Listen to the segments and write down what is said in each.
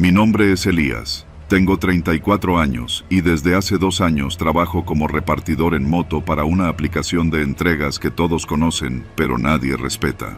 Mi nombre es Elías. Tengo 34 años y desde hace 2 años trabajo como repartidor en moto para una aplicación de entregas que todos conocen, pero nadie respeta.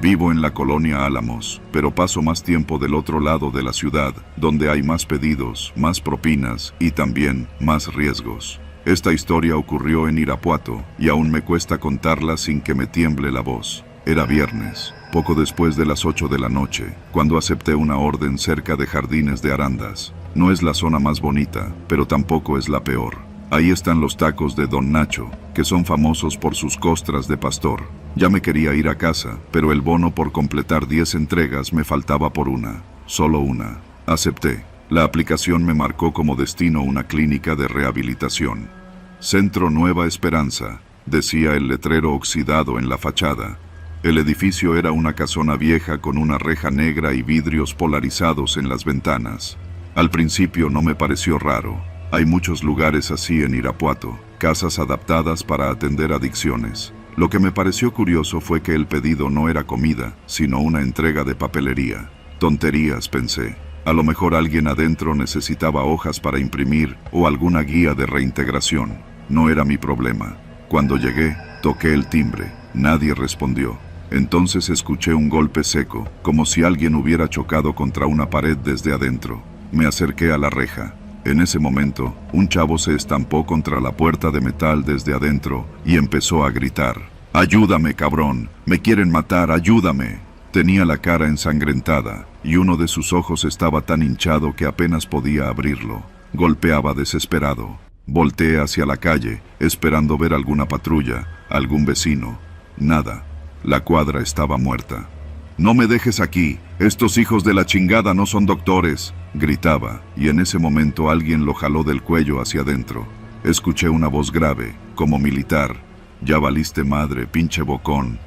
Vivo en la colonia Álamos, pero paso más tiempo del otro lado de la ciudad, donde hay más pedidos, más propinas y también más riesgos. Esta historia ocurrió en Irapuato y aún me cuesta contarla sin que me tiemble la voz. Era viernes, poco después de las 8 de la noche, cuando acepté una orden cerca de Jardines de Arandas. No es la zona más bonita, pero tampoco es la peor. Ahí están los tacos de Don Nacho, que son famosos por sus costras de pastor. Ya me quería ir a casa, pero el bono por completar 10 entregas me faltaba por una, solo una. Acepté. La aplicación me marcó como destino una clínica de rehabilitación. Centro Nueva Esperanza, decía el letrero oxidado en la fachada. El edificio era una casona vieja con una reja negra y vidrios polarizados en las ventanas. Al principio no me pareció raro. Hay muchos lugares así en Irapuato, casas adaptadas para atender adicciones. Lo que me pareció curioso fue que el pedido no era comida, sino una entrega de papelería. Tonterías, pensé. A lo mejor alguien adentro necesitaba hojas para imprimir o alguna guía de reintegración. No era mi problema. Cuando llegué, toqué el timbre. Nadie respondió. Entonces escuché un golpe seco, como si alguien hubiera chocado contra una pared desde adentro. Me acerqué a la reja. En ese momento, un chavo se estampó contra la puerta de metal desde adentro y empezó a gritar: «¡Ayúdame, cabrón! ¡Me quieren matar! ¡Ayúdame!». Tenía la cara ensangrentada y uno de sus ojos estaba tan hinchado que apenas podía abrirlo. Golpeaba desesperado. Volteé hacia la calle, esperando ver alguna patrulla, algún vecino. Nada. La cuadra estaba muerta. «¡No me dejes aquí! ¡Estos hijos de la chingada no son doctores!», gritaba, y en ese momento alguien lo jaló del cuello hacia adentro. Escuché una voz grave, como militar: «Ya valiste madre, pinche bocón».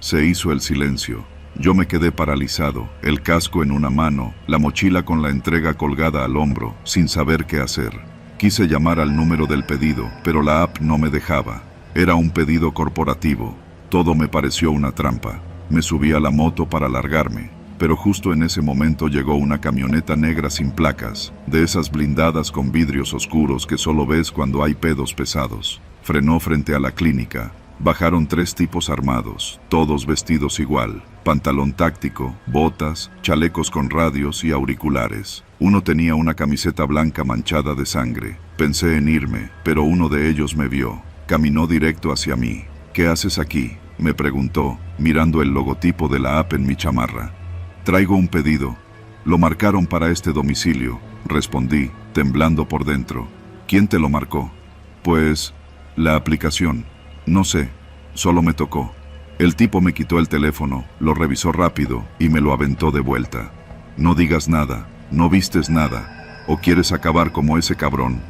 Se hizo el silencio. Yo me quedé paralizado, el casco en una mano, la mochila con la entrega colgada al hombro, sin saber qué hacer. Quise llamar al número del pedido, pero la app no me dejaba. Era un pedido corporativo. Todo me pareció una trampa. Me subí a la moto para largarme, pero justo en ese momento llegó una camioneta negra sin placas, de esas blindadas con vidrios oscuros que solo ves cuando hay pedos pesados. Frenó frente a la clínica. Bajaron 3 tipos armados, todos vestidos igual: pantalón táctico, botas, chalecos con radios y auriculares. Uno tenía una camiseta blanca manchada de sangre. Pensé en irme, pero uno de ellos me vio. Caminó directo hacia mí. «¿Qué haces aquí?», me preguntó, mirando el logotipo de la app en mi chamarra. «Traigo un pedido. Lo marcaron para este domicilio», respondí, temblando por dentro. «¿Quién te lo marcó?». «Pues, la aplicación. No sé, solo me tocó». El tipo me quitó el teléfono, lo revisó rápido y me lo aventó de vuelta. «No digas nada, no vistes nada, o quieres acabar como ese cabrón».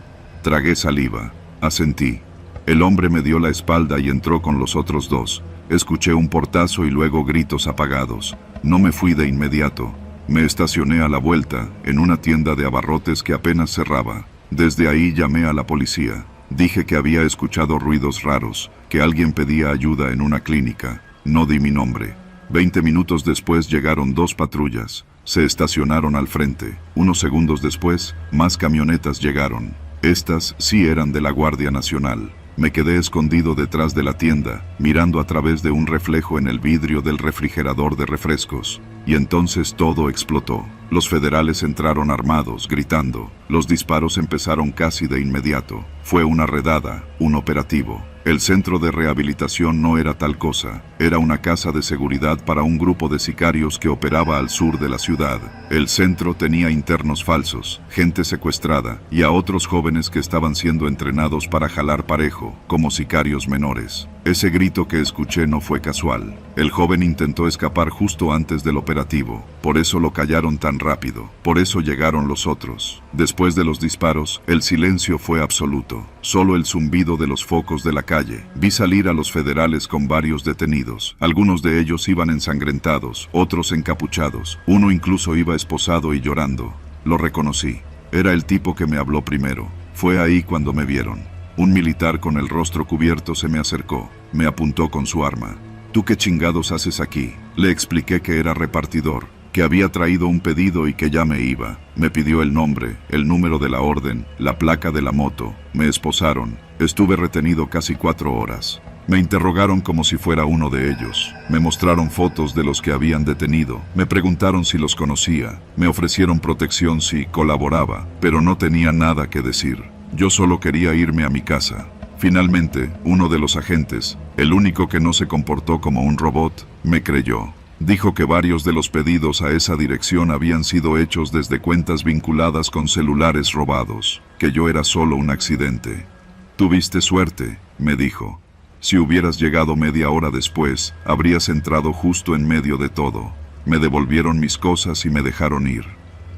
Tragué saliva, asentí. El hombre me dio la espalda y entró con los otros 2. Escuché un portazo y luego gritos apagados. No me fui de inmediato. Me estacioné a la vuelta, en una tienda de abarrotes que apenas cerraba. Desde ahí llamé a la policía. Dije que había escuchado ruidos raros, que alguien pedía ayuda en una clínica. No di mi nombre. 20 minutos después llegaron 2 patrullas. Se estacionaron al frente. Unos segundos después, más camionetas llegaron. Estas sí eran de la Guardia Nacional. Me quedé escondido detrás de la tienda, mirando a través de un reflejo en el vidrio del refrigerador de refrescos. Y entonces todo explotó. Los federales entraron armados, gritando. Los disparos empezaron casi de inmediato. Fue una redada, un operativo. El centro de rehabilitación no era tal cosa. Era una casa de seguridad para un grupo de sicarios que operaba al sur de la ciudad. El centro tenía internos falsos, gente secuestrada y a otros jóvenes que estaban siendo entrenados para jalar parejo, como sicarios menores. Ese grito que escuché no fue casual. El joven intentó escapar justo antes del operativo. Por eso lo callaron tan rápido. Por eso llegaron los otros. Después de los disparos, el silencio fue absoluto. Solo el zumbido de los focos de la calle. Vi salir a los federales con varios detenidos. Algunos de ellos iban ensangrentados, otros encapuchados. Uno incluso iba esposado y llorando. Lo reconocí. Era el tipo que me habló primero. Fue ahí cuando me vieron. Un militar con el rostro cubierto se me acercó. Me apuntó con su arma. «¿Tú qué chingados haces aquí?». Le expliqué que era repartidor. que había traído un pedido y que ya me iba. Me pidió el nombre, el número de la orden, la placa de la moto. Me esposaron. Estuve retenido casi 4 horas. Me interrogaron como si fuera uno de ellos. Me mostraron fotos de los que habían detenido. Me preguntaron si los conocía. Me ofrecieron protección si colaboraba, pero no tenía nada que decir. Yo solo quería irme a mi casa. Finalmente, uno de los agentes, el único que no se comportó como un robot, me creyó. Dijo que varios de los pedidos a esa dirección habían sido hechos desde cuentas vinculadas con celulares robados, que yo era solo un accidente. Tuviste suerte, me dijo. Si hubieras llegado media hora después, habrías entrado justo en medio de todo. Me devolvieron mis cosas y me dejaron ir.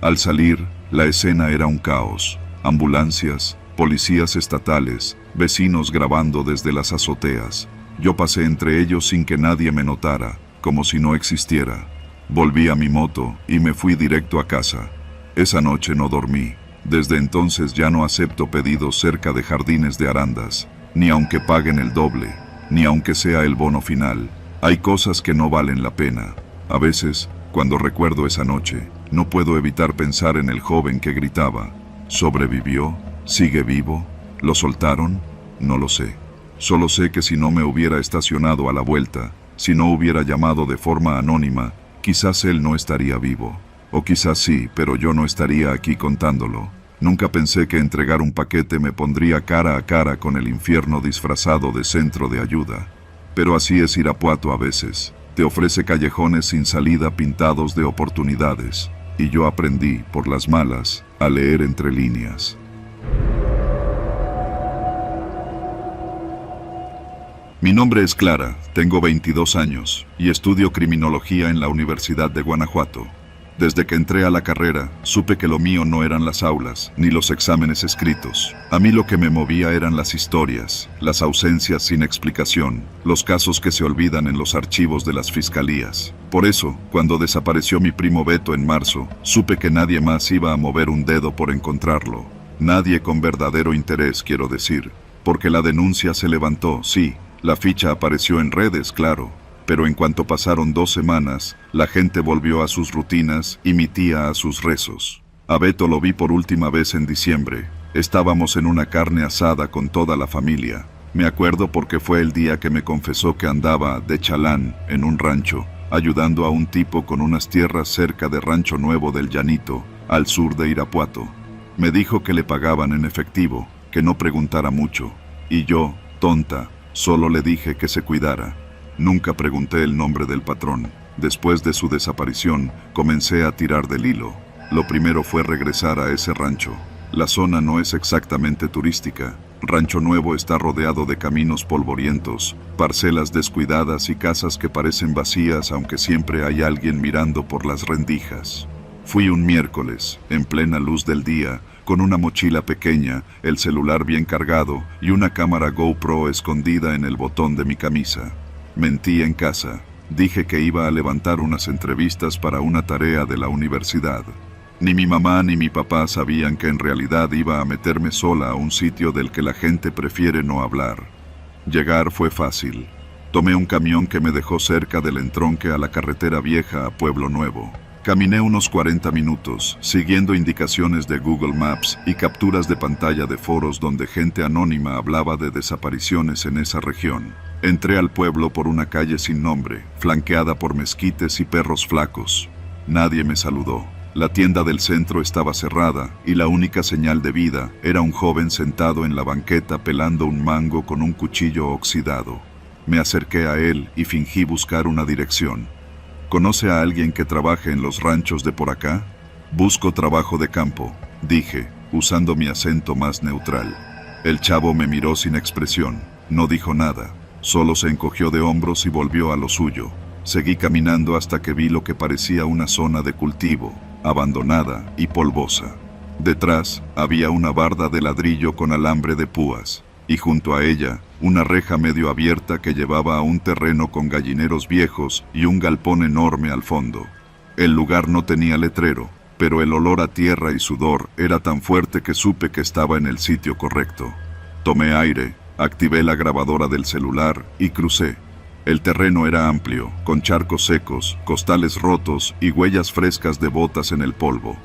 Al salir, la escena era un caos. Ambulancias, policías estatales, vecinos grabando desde las azoteas. Yo pasé entre ellos sin que nadie me notara, como si no existiera. Volví a mi moto y me fui directo a casa. Esa noche no dormí. Desde entonces ya no acepto pedidos cerca de jardines de Arandas, ni aunque paguen el doble, ni aunque sea el bono final. Hay cosas que no valen la pena. A veces, cuando recuerdo esa noche, no puedo evitar pensar en el joven que gritaba. ¿Sobrevivió? ¿Sigue vivo? ¿Lo soltaron? No lo sé. Solo sé que si no me hubiera estacionado a la vuelta, si no hubiera llamado de forma anónima, quizás él no estaría vivo. O quizás sí, pero yo no estaría aquí contándolo. Nunca pensé que entregar un paquete me pondría cara a cara con el infierno disfrazado de centro de ayuda. Pero así es Irapuato a veces. Te ofrece callejones sin salida pintados de oportunidades. Y yo aprendí, por las malas, a leer entre líneas. Mi nombre es Clara, tengo 22 años y estudio criminología en la Universidad de Guanajuato. Desde que entré a la carrera, supe que lo mío no eran las aulas, ni los exámenes escritos. A mí lo que me movía eran las historias, las ausencias sin explicación, los casos que se olvidan en los archivos de las fiscalías. Por eso, cuando desapareció mi primo Beto en marzo, supe que nadie más iba a mover un dedo por encontrarlo. Nadie con verdadero interés, quiero decir, porque la denuncia se levantó, sí, la ficha apareció en redes, claro. Pero en cuanto pasaron 2 semanas, la gente volvió a sus rutinas y mi tía a sus rezos. A Beto lo vi por última vez en diciembre. Estábamos en una carne asada con toda la familia. Me acuerdo porque fue el día que me confesó que andaba de chalán en un rancho, ayudando a un tipo con unas tierras cerca de Rancho Nuevo del Llanito, al sur de Irapuato. Me dijo que le pagaban en efectivo, que no preguntara mucho. Y yo, tonta, solo le dije que se cuidara. Nunca pregunté el nombre del patrón. Después de su desaparición, comencé a tirar del hilo. Lo primero fue regresar a ese rancho. La zona no es exactamente turística. Rancho Nuevo está rodeado de caminos polvorientos, parcelas descuidadas y casas que parecen vacías aunque siempre hay alguien mirando por las rendijas. Fui un miércoles, en plena luz del día, con una mochila pequeña, el celular bien cargado y una cámara GoPro escondida en el botón de mi camisa. Mentí en casa. Dije que iba a levantar unas entrevistas para una tarea de la universidad. Ni mi mamá ni mi papá sabían que en realidad iba a meterme sola a un sitio del que la gente prefiere no hablar. Llegar fue fácil. Tomé un camión que me dejó cerca del entronque a la carretera vieja a Pueblo Nuevo. Caminé unos 40 minutos, siguiendo indicaciones de Google Maps y capturas de pantalla de foros donde gente anónima hablaba de desapariciones en esa región. Entré al pueblo por una calle sin nombre, flanqueada por mezquites y perros flacos. Nadie me saludó. La tienda del centro estaba cerrada y la única señal de vida era un joven sentado en la banqueta pelando un mango con un cuchillo oxidado. Me acerqué a él y fingí buscar una dirección. ¿Conoce a alguien que trabaje en los ranchos de por acá? Busco trabajo de campo, dije, usando mi acento más neutral. El chavo me miró sin expresión, no dijo nada, solo se encogió de hombros y volvió a lo suyo. Seguí caminando hasta que vi lo que parecía una zona de cultivo, abandonada y polvosa. Detrás había una barda de ladrillo con alambre de púas, y junto a ella, una reja medio abierta que llevaba a un terreno con gallineros viejos y un galpón enorme al fondo. El lugar no tenía letrero, pero el olor a tierra y sudor era tan fuerte que supe que estaba en el sitio correcto. Tomé aire, activé la grabadora del celular y crucé. El terreno era amplio, con charcos secos, costales rotos y huellas frescas de botas en el polvo.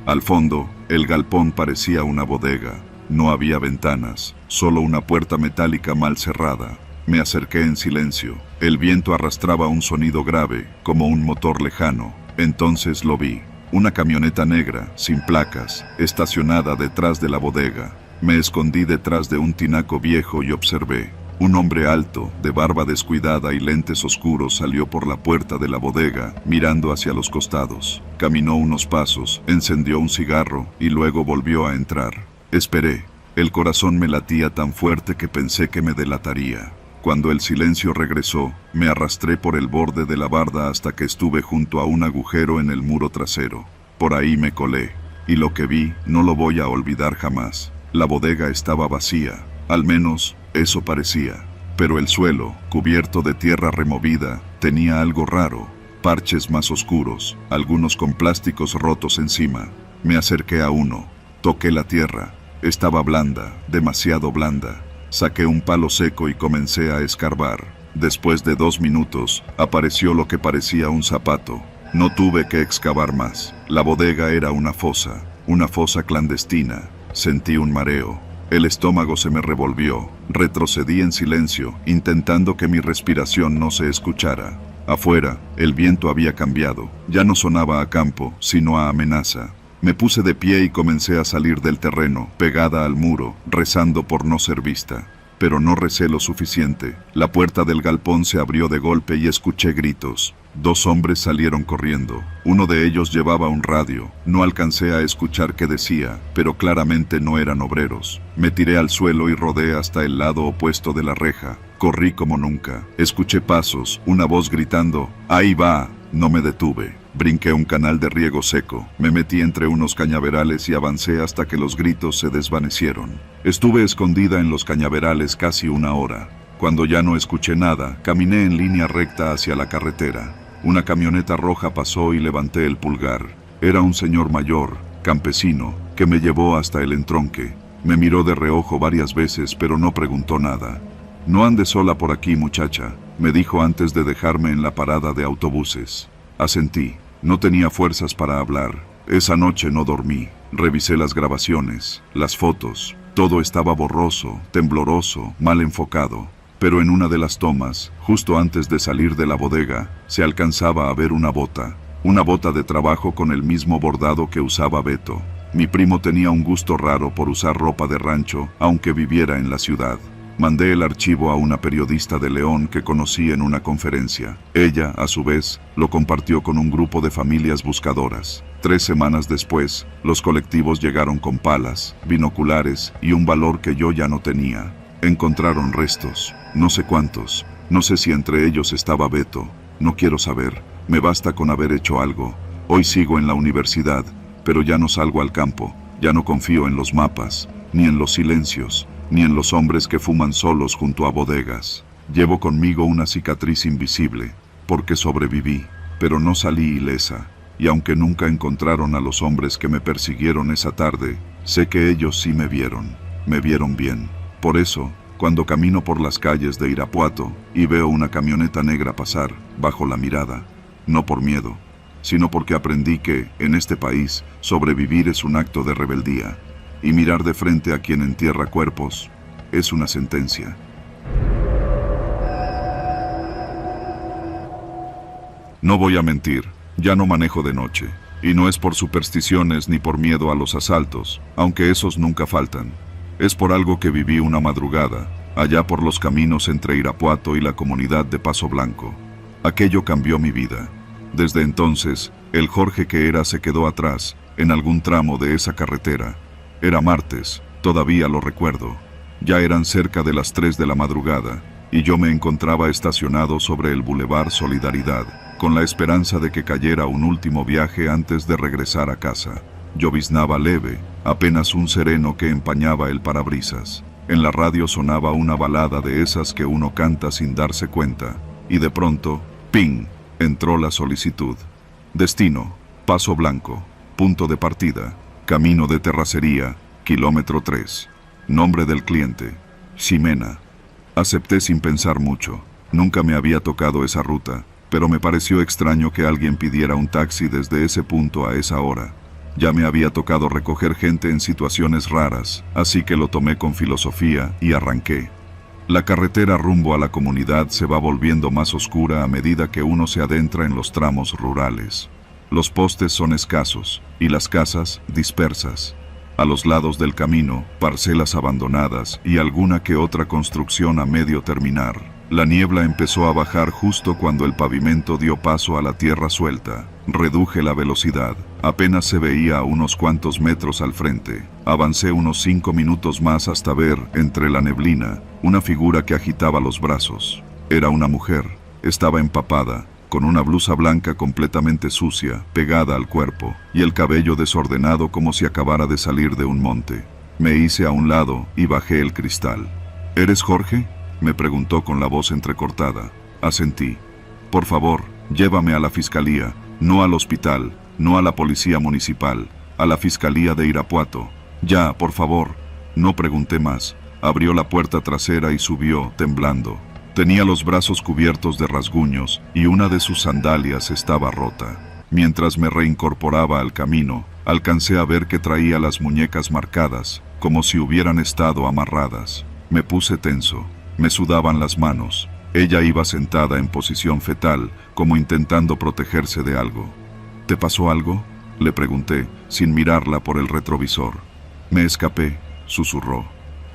Al fondo, el galpón parecía una bodega. No había ventanas, solo una puerta metálica mal cerrada. Me acerqué en silencio. El viento arrastraba un sonido grave, como un motor lejano. Entonces lo vi. Una camioneta negra, sin placas, estacionada detrás de la bodega. Me escondí detrás de un tinaco viejo y observé. Un hombre alto, de barba descuidada y lentes oscuros salió por la puerta de la bodega, mirando hacia los costados. Caminó unos pasos, encendió un cigarro y luego volvió a entrar. Esperé. El corazón me latía tan fuerte que pensé que me delataría. Cuando el silencio regresó, me arrastré por el borde de la barda hasta que estuve junto a un agujero en el muro trasero. Por ahí me colé, y lo que vi no lo voy a olvidar jamás. La bodega estaba vacía, al menos eso parecía. Pero el suelo, cubierto de tierra removida, tenía algo raro. Parches más oscuros, algunos con plásticos rotos encima. Me acerqué a uno, toqué la tierra. Estaba blanda, demasiado blanda. Saqué un palo seco y comencé a escarbar. Después de 2 minutos, apareció lo que parecía un zapato. No tuve que excavar más. La bodega era una fosa clandestina. Sentí un mareo. El estómago se me revolvió. Retrocedí en silencio, intentando que mi respiración no se escuchara. Afuera, el viento había cambiado. Ya no sonaba a campo, sino a amenaza. Me puse de pie y comencé a salir del terreno, pegada al muro, rezando por no ser vista. Pero no recé lo suficiente. La puerta del galpón se abrió de golpe y escuché gritos. 2 hombres salieron corriendo. Uno de ellos llevaba un radio. No alcancé a escuchar qué decía, pero claramente no eran obreros. Me tiré al suelo y rodé hasta el lado opuesto de la reja. Corrí como nunca. Escuché pasos, una voz gritando, ¡ahí va! No me detuve. Brinqué un canal de riego seco, me metí entre unos cañaverales y avancé hasta que los gritos se desvanecieron. Estuve escondida en los cañaverales casi 1 hora. Cuando ya no escuché nada, caminé en línea recta hacia la carretera. Una camioneta roja pasó y levanté el pulgar. Era un señor mayor, campesino, que me llevó hasta el entronque. Me miró de reojo varias veces, pero no preguntó nada. «No ande sola por aquí, muchacha», me dijo antes de dejarme en la parada de autobuses. Asentí. No tenía fuerzas para hablar. Esa noche no dormí. Revisé las grabaciones, las fotos. Todo estaba borroso, tembloroso, mal enfocado. Pero en una de las tomas, justo antes de salir de la bodega, se alcanzaba a ver una bota de trabajo con el mismo bordado que usaba Beto. Mi primo tenía un gusto raro por usar ropa de rancho, aunque viviera en la ciudad. Mandé el archivo a una periodista de León que conocí en una conferencia. Ella, a su vez, lo compartió con un grupo de familias buscadoras. 3 semanas después, los colectivos llegaron con palas, binoculares y un valor que yo ya no tenía. Encontraron restos, no sé cuántos, no sé si entre ellos estaba Beto, no quiero saber, me basta con haber hecho algo. Hoy sigo en la universidad, pero ya no salgo al campo, ya no confío en los mapas, ni en los silencios, ni en los hombres que fuman solos junto a bodegas. Llevo conmigo una cicatriz invisible, porque sobreviví, pero no salí ilesa, y aunque nunca encontraron a los hombres que me persiguieron esa tarde, sé que ellos sí me vieron bien. Por eso, cuando camino por las calles de Irapuato y veo una camioneta negra pasar, bajo la mirada, no por miedo, sino porque aprendí que, en este país, sobrevivir es un acto de rebeldía. Y mirar de frente a quien entierra cuerpos es una sentencia. No voy a mentir, ya no manejo de noche. Y no es por supersticiones ni por miedo a los asaltos, aunque esos nunca faltan. Es por algo que viví una madrugada, allá por los caminos entre Irapuato y la comunidad de Paso Blanco. Aquello cambió mi vida. Desde entonces, el Jorge que era se quedó atrás, en algún tramo de esa carretera. Era martes, todavía lo recuerdo. Ya eran cerca de las 3 de la madrugada, y yo me encontraba estacionado sobre el Boulevard Solidaridad, con la esperanza de que cayera un último viaje antes de regresar a casa. Lloviznaba leve, apenas un sereno que empañaba el parabrisas. En la radio sonaba una balada de esas que uno canta sin darse cuenta, y de pronto, ¡ping!, entró la solicitud. Destino, Paso Blanco. Punto de partida, camino de terracería, kilómetro 3. Nombre del cliente, Ximena. Acepté sin pensar mucho. Nunca me había tocado esa ruta, pero me pareció extraño que alguien pidiera un taxi desde ese punto a esa hora. Ya me había tocado recoger gente en situaciones raras, así que lo tomé con filosofía y arranqué. La carretera rumbo a la comunidad se va volviendo más oscura a medida que uno se adentra en los tramos rurales. Los postes son escasos y las casas dispersas. A los lados del camino, parcelas abandonadas y alguna que otra construcción a medio terminar. La niebla empezó a bajar justo cuando el pavimento dio paso a la tierra suelta. Reduje la velocidad. Apenas se veía a unos cuantos metros al frente. Avancé unos 5 minutos más hasta ver, entre la neblina, una figura que agitaba los brazos. Era una mujer. Estaba empapada, con una blusa blanca completamente sucia, pegada al cuerpo, y el cabello desordenado como si acabara de salir de un monte. Me hice a un lado y bajé el cristal. ¿Eres Jorge?, me preguntó con la voz entrecortada. Asentí. Por favor, llévame a la fiscalía, no al hospital, no a la policía municipal, a la fiscalía de Irapuato. Ya, por favor. No pregunté más. Abrió la puerta trasera y subió, temblando. Tenía los brazos cubiertos de rasguños y una de sus sandalias estaba rota. Mientras me reincorporaba al camino, alcancé a ver que traía las muñecas marcadas, como si hubieran estado amarradas. Me puse tenso. Me sudaban las manos. Ella iba sentada en posición fetal, como intentando protegerse de algo. ¿Te pasó algo?, le pregunté, sin mirarla por el retrovisor. Me escapé, susurró.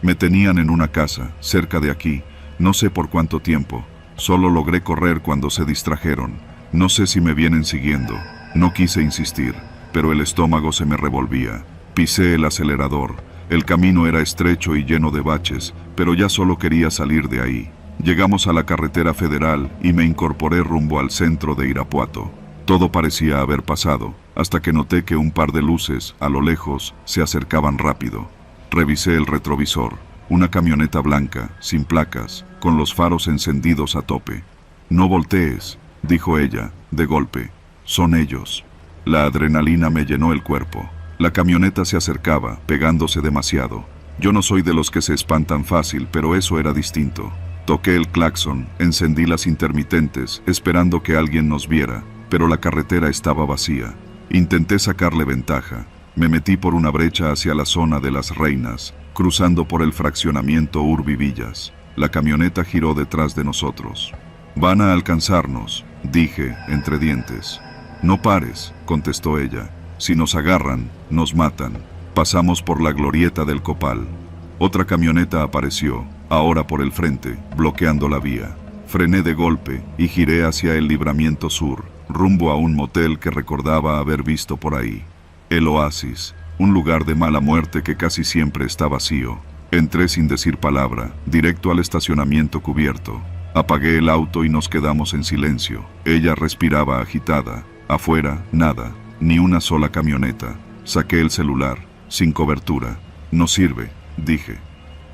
Me tenían en una casa, cerca de aquí, no sé por cuánto tiempo. Solo logré correr cuando se distrajeron. No sé si me vienen siguiendo. No quise insistir, pero el estómago se me revolvía. Pisé el acelerador. El camino era estrecho y lleno de baches, pero ya solo quería salir de ahí. Llegamos a la carretera federal y me incorporé rumbo al centro de Irapuato. Todo parecía haber pasado, hasta que noté que un par de luces, a lo lejos, se acercaban rápido. Revisé el retrovisor. Una camioneta blanca, sin placas, con los faros encendidos a tope. «No voltees», dijo ella, de golpe. «Son ellos». La adrenalina me llenó el cuerpo. La camioneta se acercaba, pegándose demasiado. Yo no soy de los que se espantan fácil, pero eso era distinto. Toqué el claxon, encendí las intermitentes, esperando que alguien nos viera, pero la carretera estaba vacía. Intenté sacarle ventaja. Me metí por una brecha hacia la zona de las Reinas, cruzando por el fraccionamiento Urbivillas. La camioneta giró detrás de nosotros. «Van a alcanzarnos», dije, entre dientes. «No pares», contestó ella. «Si nos agarran, nos matan». Pasamos por la glorieta del Copal. Otra camioneta apareció, ahora por el frente, bloqueando la vía. Frené de golpe y giré hacia el Libramiento Sur, rumbo a un motel que recordaba haber visto por ahí. El Oasis, un lugar de mala muerte que casi siempre está vacío. Entré sin decir palabra, directo al estacionamiento cubierto. Apagué el auto y nos quedamos en silencio. Ella respiraba agitada. Afuera, nada, ni una sola camioneta. Saqué el celular, sin cobertura. «No sirve», dije.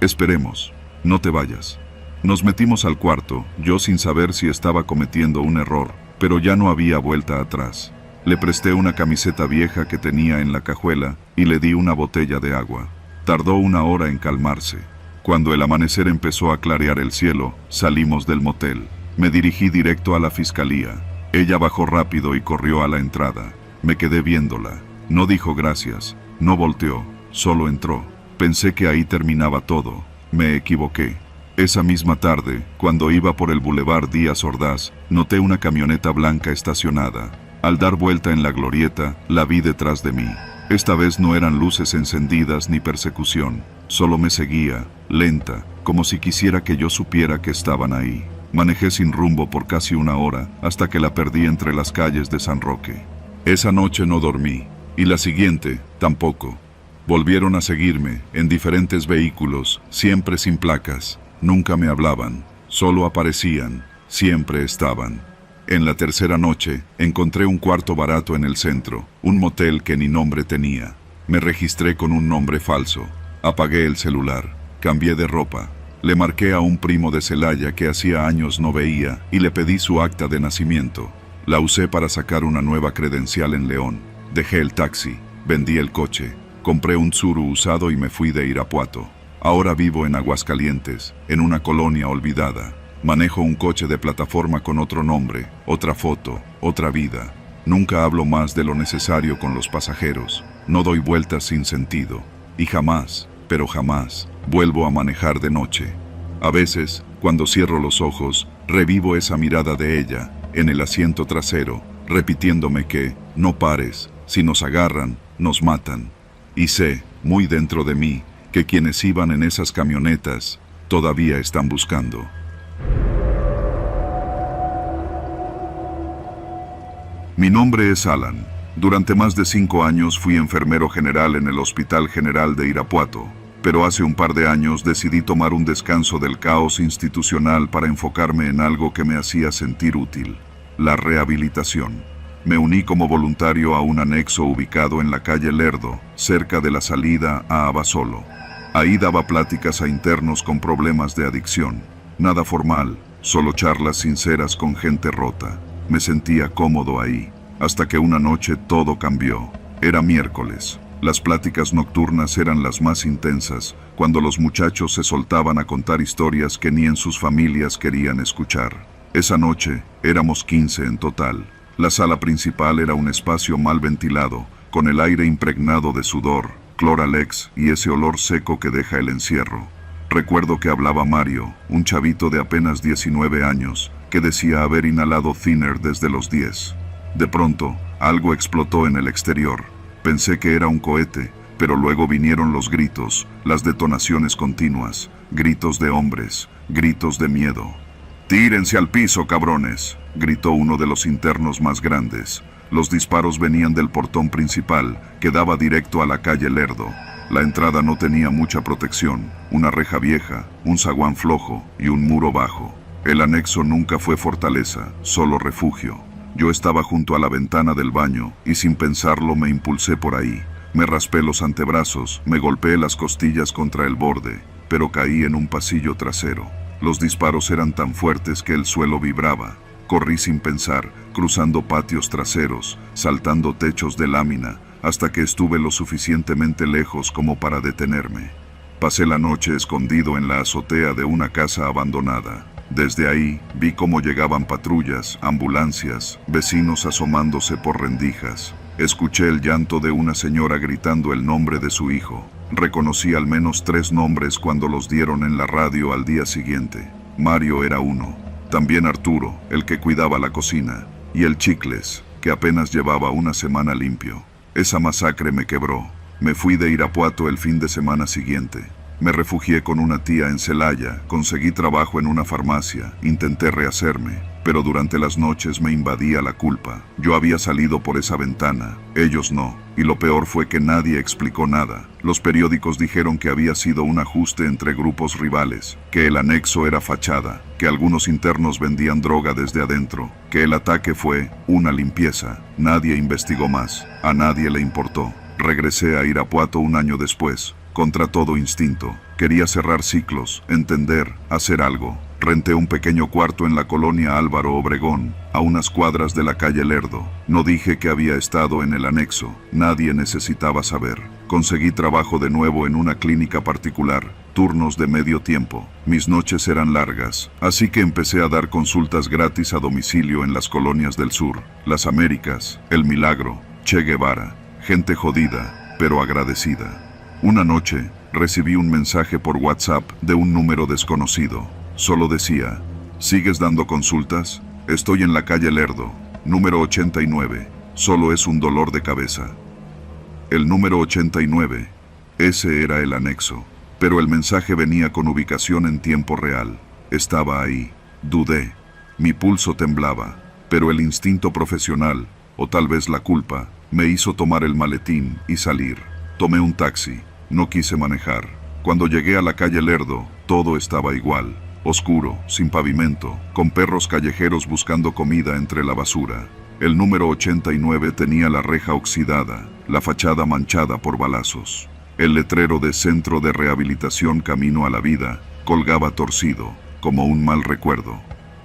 «Esperemos, no te vayas». Nos metimos al cuarto, yo sin saber si estaba cometiendo un error, pero ya no había vuelta atrás. Le presté una camiseta vieja que tenía en la cajuela y le di una botella de agua. Tardó 1 hora en calmarse. Cuando el amanecer empezó a clarear el cielo, salimos del motel. Me dirigí directo a la fiscalía. Ella bajó rápido y corrió a la entrada. Me quedé viéndola. No dijo gracias, no volteó, solo entró. Pensé que ahí terminaba todo. Me equivoqué. Esa misma tarde, cuando iba por el Boulevard Díaz Ordaz, noté una camioneta blanca estacionada. Al dar vuelta en la glorieta, la vi detrás de mí. Esta vez no eran luces encendidas ni persecución, solo me seguía, lenta, como si quisiera que yo supiera que estaban ahí. Manejé sin rumbo por casi 1 hora, hasta que la perdí entre las calles de San Roque. Esa noche no dormí, y la siguiente, tampoco. Volvieron a seguirme, en diferentes vehículos, siempre sin placas. Nunca me hablaban, solo aparecían, siempre estaban. En la tercera noche, encontré un cuarto barato en el centro, un motel que ni nombre tenía. Me registré con un nombre falso. Apagué el celular, cambié de ropa. Le marqué a un primo de Celaya que hacía años no veía y le pedí su acta de nacimiento. La usé para sacar una nueva credencial en León. Dejé el taxi, vendí el coche, compré un Tsuru usado y me fui de Irapuato. Ahora vivo en Aguascalientes, en una colonia olvidada. Manejo un coche de plataforma con otro nombre, otra foto, otra vida. Nunca hablo más de lo necesario con los pasajeros. No doy vueltas sin sentido. Y jamás, pero jamás, vuelvo a manejar de noche. A veces, cuando cierro los ojos, revivo esa mirada de ella, en el asiento trasero, repitiéndome que, no pares, si nos agarran, nos matan. Y sé, muy dentro de mí, que quienes iban en esas camionetas, todavía están buscando. Mi nombre es Alan. Durante más de 5 años fui enfermero general en el Hospital General de Irapuato, pero hace un par de años decidí tomar un descanso del caos institucional para enfocarme en algo que me hacía sentir útil: la rehabilitación. Me uní como voluntario a un anexo ubicado en la calle Lerdo, cerca de la salida a Abasolo. Ahí daba pláticas a internos con problemas de adicción. Nada formal, solo charlas sinceras con gente rota. Me sentía cómodo ahí, hasta que una noche todo cambió. Era miércoles. Las pláticas nocturnas eran las más intensas, cuando los muchachos se soltaban a contar historias que ni en sus familias querían escuchar. Esa noche, éramos 15 en total. La sala principal era un espacio mal ventilado, con el aire impregnado de sudor, Cloralex y ese olor seco que deja el encierro. Recuerdo que hablaba Mario, un chavito de apenas 19 años, que decía haber inhalado thinner desde los 10. De pronto, algo explotó en el exterior. Pensé que era un cohete, pero luego vinieron los gritos, las detonaciones continuas, gritos de hombres, gritos de miedo. «¡Tírense al piso, cabrones!», gritó uno de los internos más grandes. Los disparos venían del portón principal, que daba directo a la calle Lerdo. La entrada no tenía mucha protección, una reja vieja, un zaguán flojo y un muro bajo. El anexo nunca fue fortaleza, solo refugio. Yo estaba junto a la ventana del baño y sin pensarlo me impulsé por ahí. Me raspé los antebrazos, me golpeé las costillas contra el borde, pero caí en un pasillo trasero. Los disparos eran tan fuertes que el suelo vibraba. Corrí sin pensar, cruzando patios traseros, saltando techos de lámina, hasta que estuve lo suficientemente lejos como para detenerme. Pasé la noche escondido en la azotea de una casa abandonada. Desde ahí, vi cómo llegaban patrullas, ambulancias, vecinos asomándose por rendijas. Escuché el llanto de una señora gritando el nombre de su hijo. Reconocí al menos 3 nombres cuando los dieron en la radio al día siguiente. Mario era uno. También Arturo, el que cuidaba la cocina. Y el Chicles, que apenas llevaba una semana limpio. Esa masacre me quebró. Me fui de Irapuato el fin de semana siguiente. Me refugié con una tía en Celaya, conseguí trabajo en una farmacia, intenté rehacerme, pero durante las noches me invadía la culpa. Yo había salido por esa ventana, ellos no, y lo peor fue que nadie explicó nada. Los periódicos dijeron que había sido un ajuste entre grupos rivales, que el anexo era fachada, que algunos internos vendían droga desde adentro, que el ataque fue una limpieza. Nadie investigó más, a nadie le importó. Regresé a Irapuato un año después. Contra todo instinto, quería cerrar ciclos, entender, hacer algo. Renté un pequeño cuarto en la colonia Álvaro Obregón, a unas cuadras de la calle Lerdo. No dije que había estado en el anexo, nadie necesitaba saber. Conseguí trabajo de nuevo en una clínica particular, turnos de medio tiempo. Mis noches eran largas, así que empecé a dar consultas gratis a domicilio en las colonias del sur, Las Américas, El Milagro, Che Guevara. Gente jodida, pero agradecida. Una noche, recibí un mensaje por WhatsApp de un número desconocido. Solo decía: ¿sigues dando consultas? Estoy en la calle Lerdo, número 89. Solo es un dolor de cabeza. El número 89. Ese era el anexo. Pero el mensaje venía con ubicación en tiempo real. Estaba ahí. Dudé. Mi pulso temblaba. Pero el instinto profesional, o tal vez la culpa, me hizo tomar el maletín y salir. Tomé un taxi. No quise manejar. Cuando llegué a la calle Lerdo, todo estaba igual. Oscuro, sin pavimento, con perros callejeros buscando comida entre la basura. El número 89 tenía la reja oxidada, la fachada manchada por balazos. El letrero de Centro de Rehabilitación Camino a la Vida colgaba torcido, como un mal recuerdo.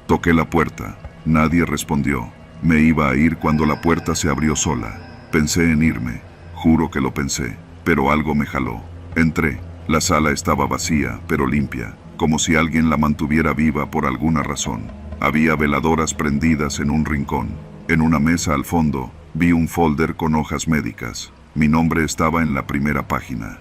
Toqué la puerta. Nadie respondió. Me iba a ir cuando la puerta se abrió sola. Pensé en irme. Juro que lo pensé. Pero algo me jaló. Entré. La sala estaba vacía, pero limpia. como si alguien la mantuviera viva por alguna razón. Había veladoras prendidas en un rincón. En una mesa al fondo, vi un folder con hojas médicas. Mi nombre estaba en la primera página.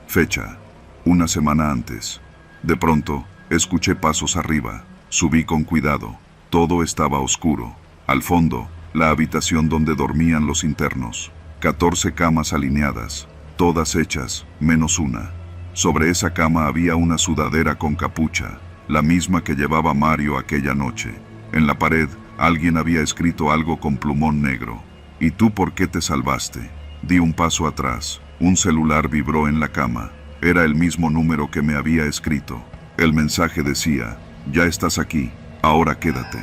Fecha: una semana antes. De pronto, escuché pasos arriba. Subí con cuidado. Todo estaba oscuro. Al fondo, la habitación donde dormían los internos. 14 camas alineadas, todas hechas, menos una. Sobre esa cama había una sudadera con capucha, la misma que llevaba Mario aquella noche. En la pared, alguien había escrito algo con plumón negro. ¿Y tú por qué te salvaste? Di un paso atrás. Un celular vibró en la cama. Era el mismo número que me había escrito. El mensaje decía: ya estás aquí, ahora quédate.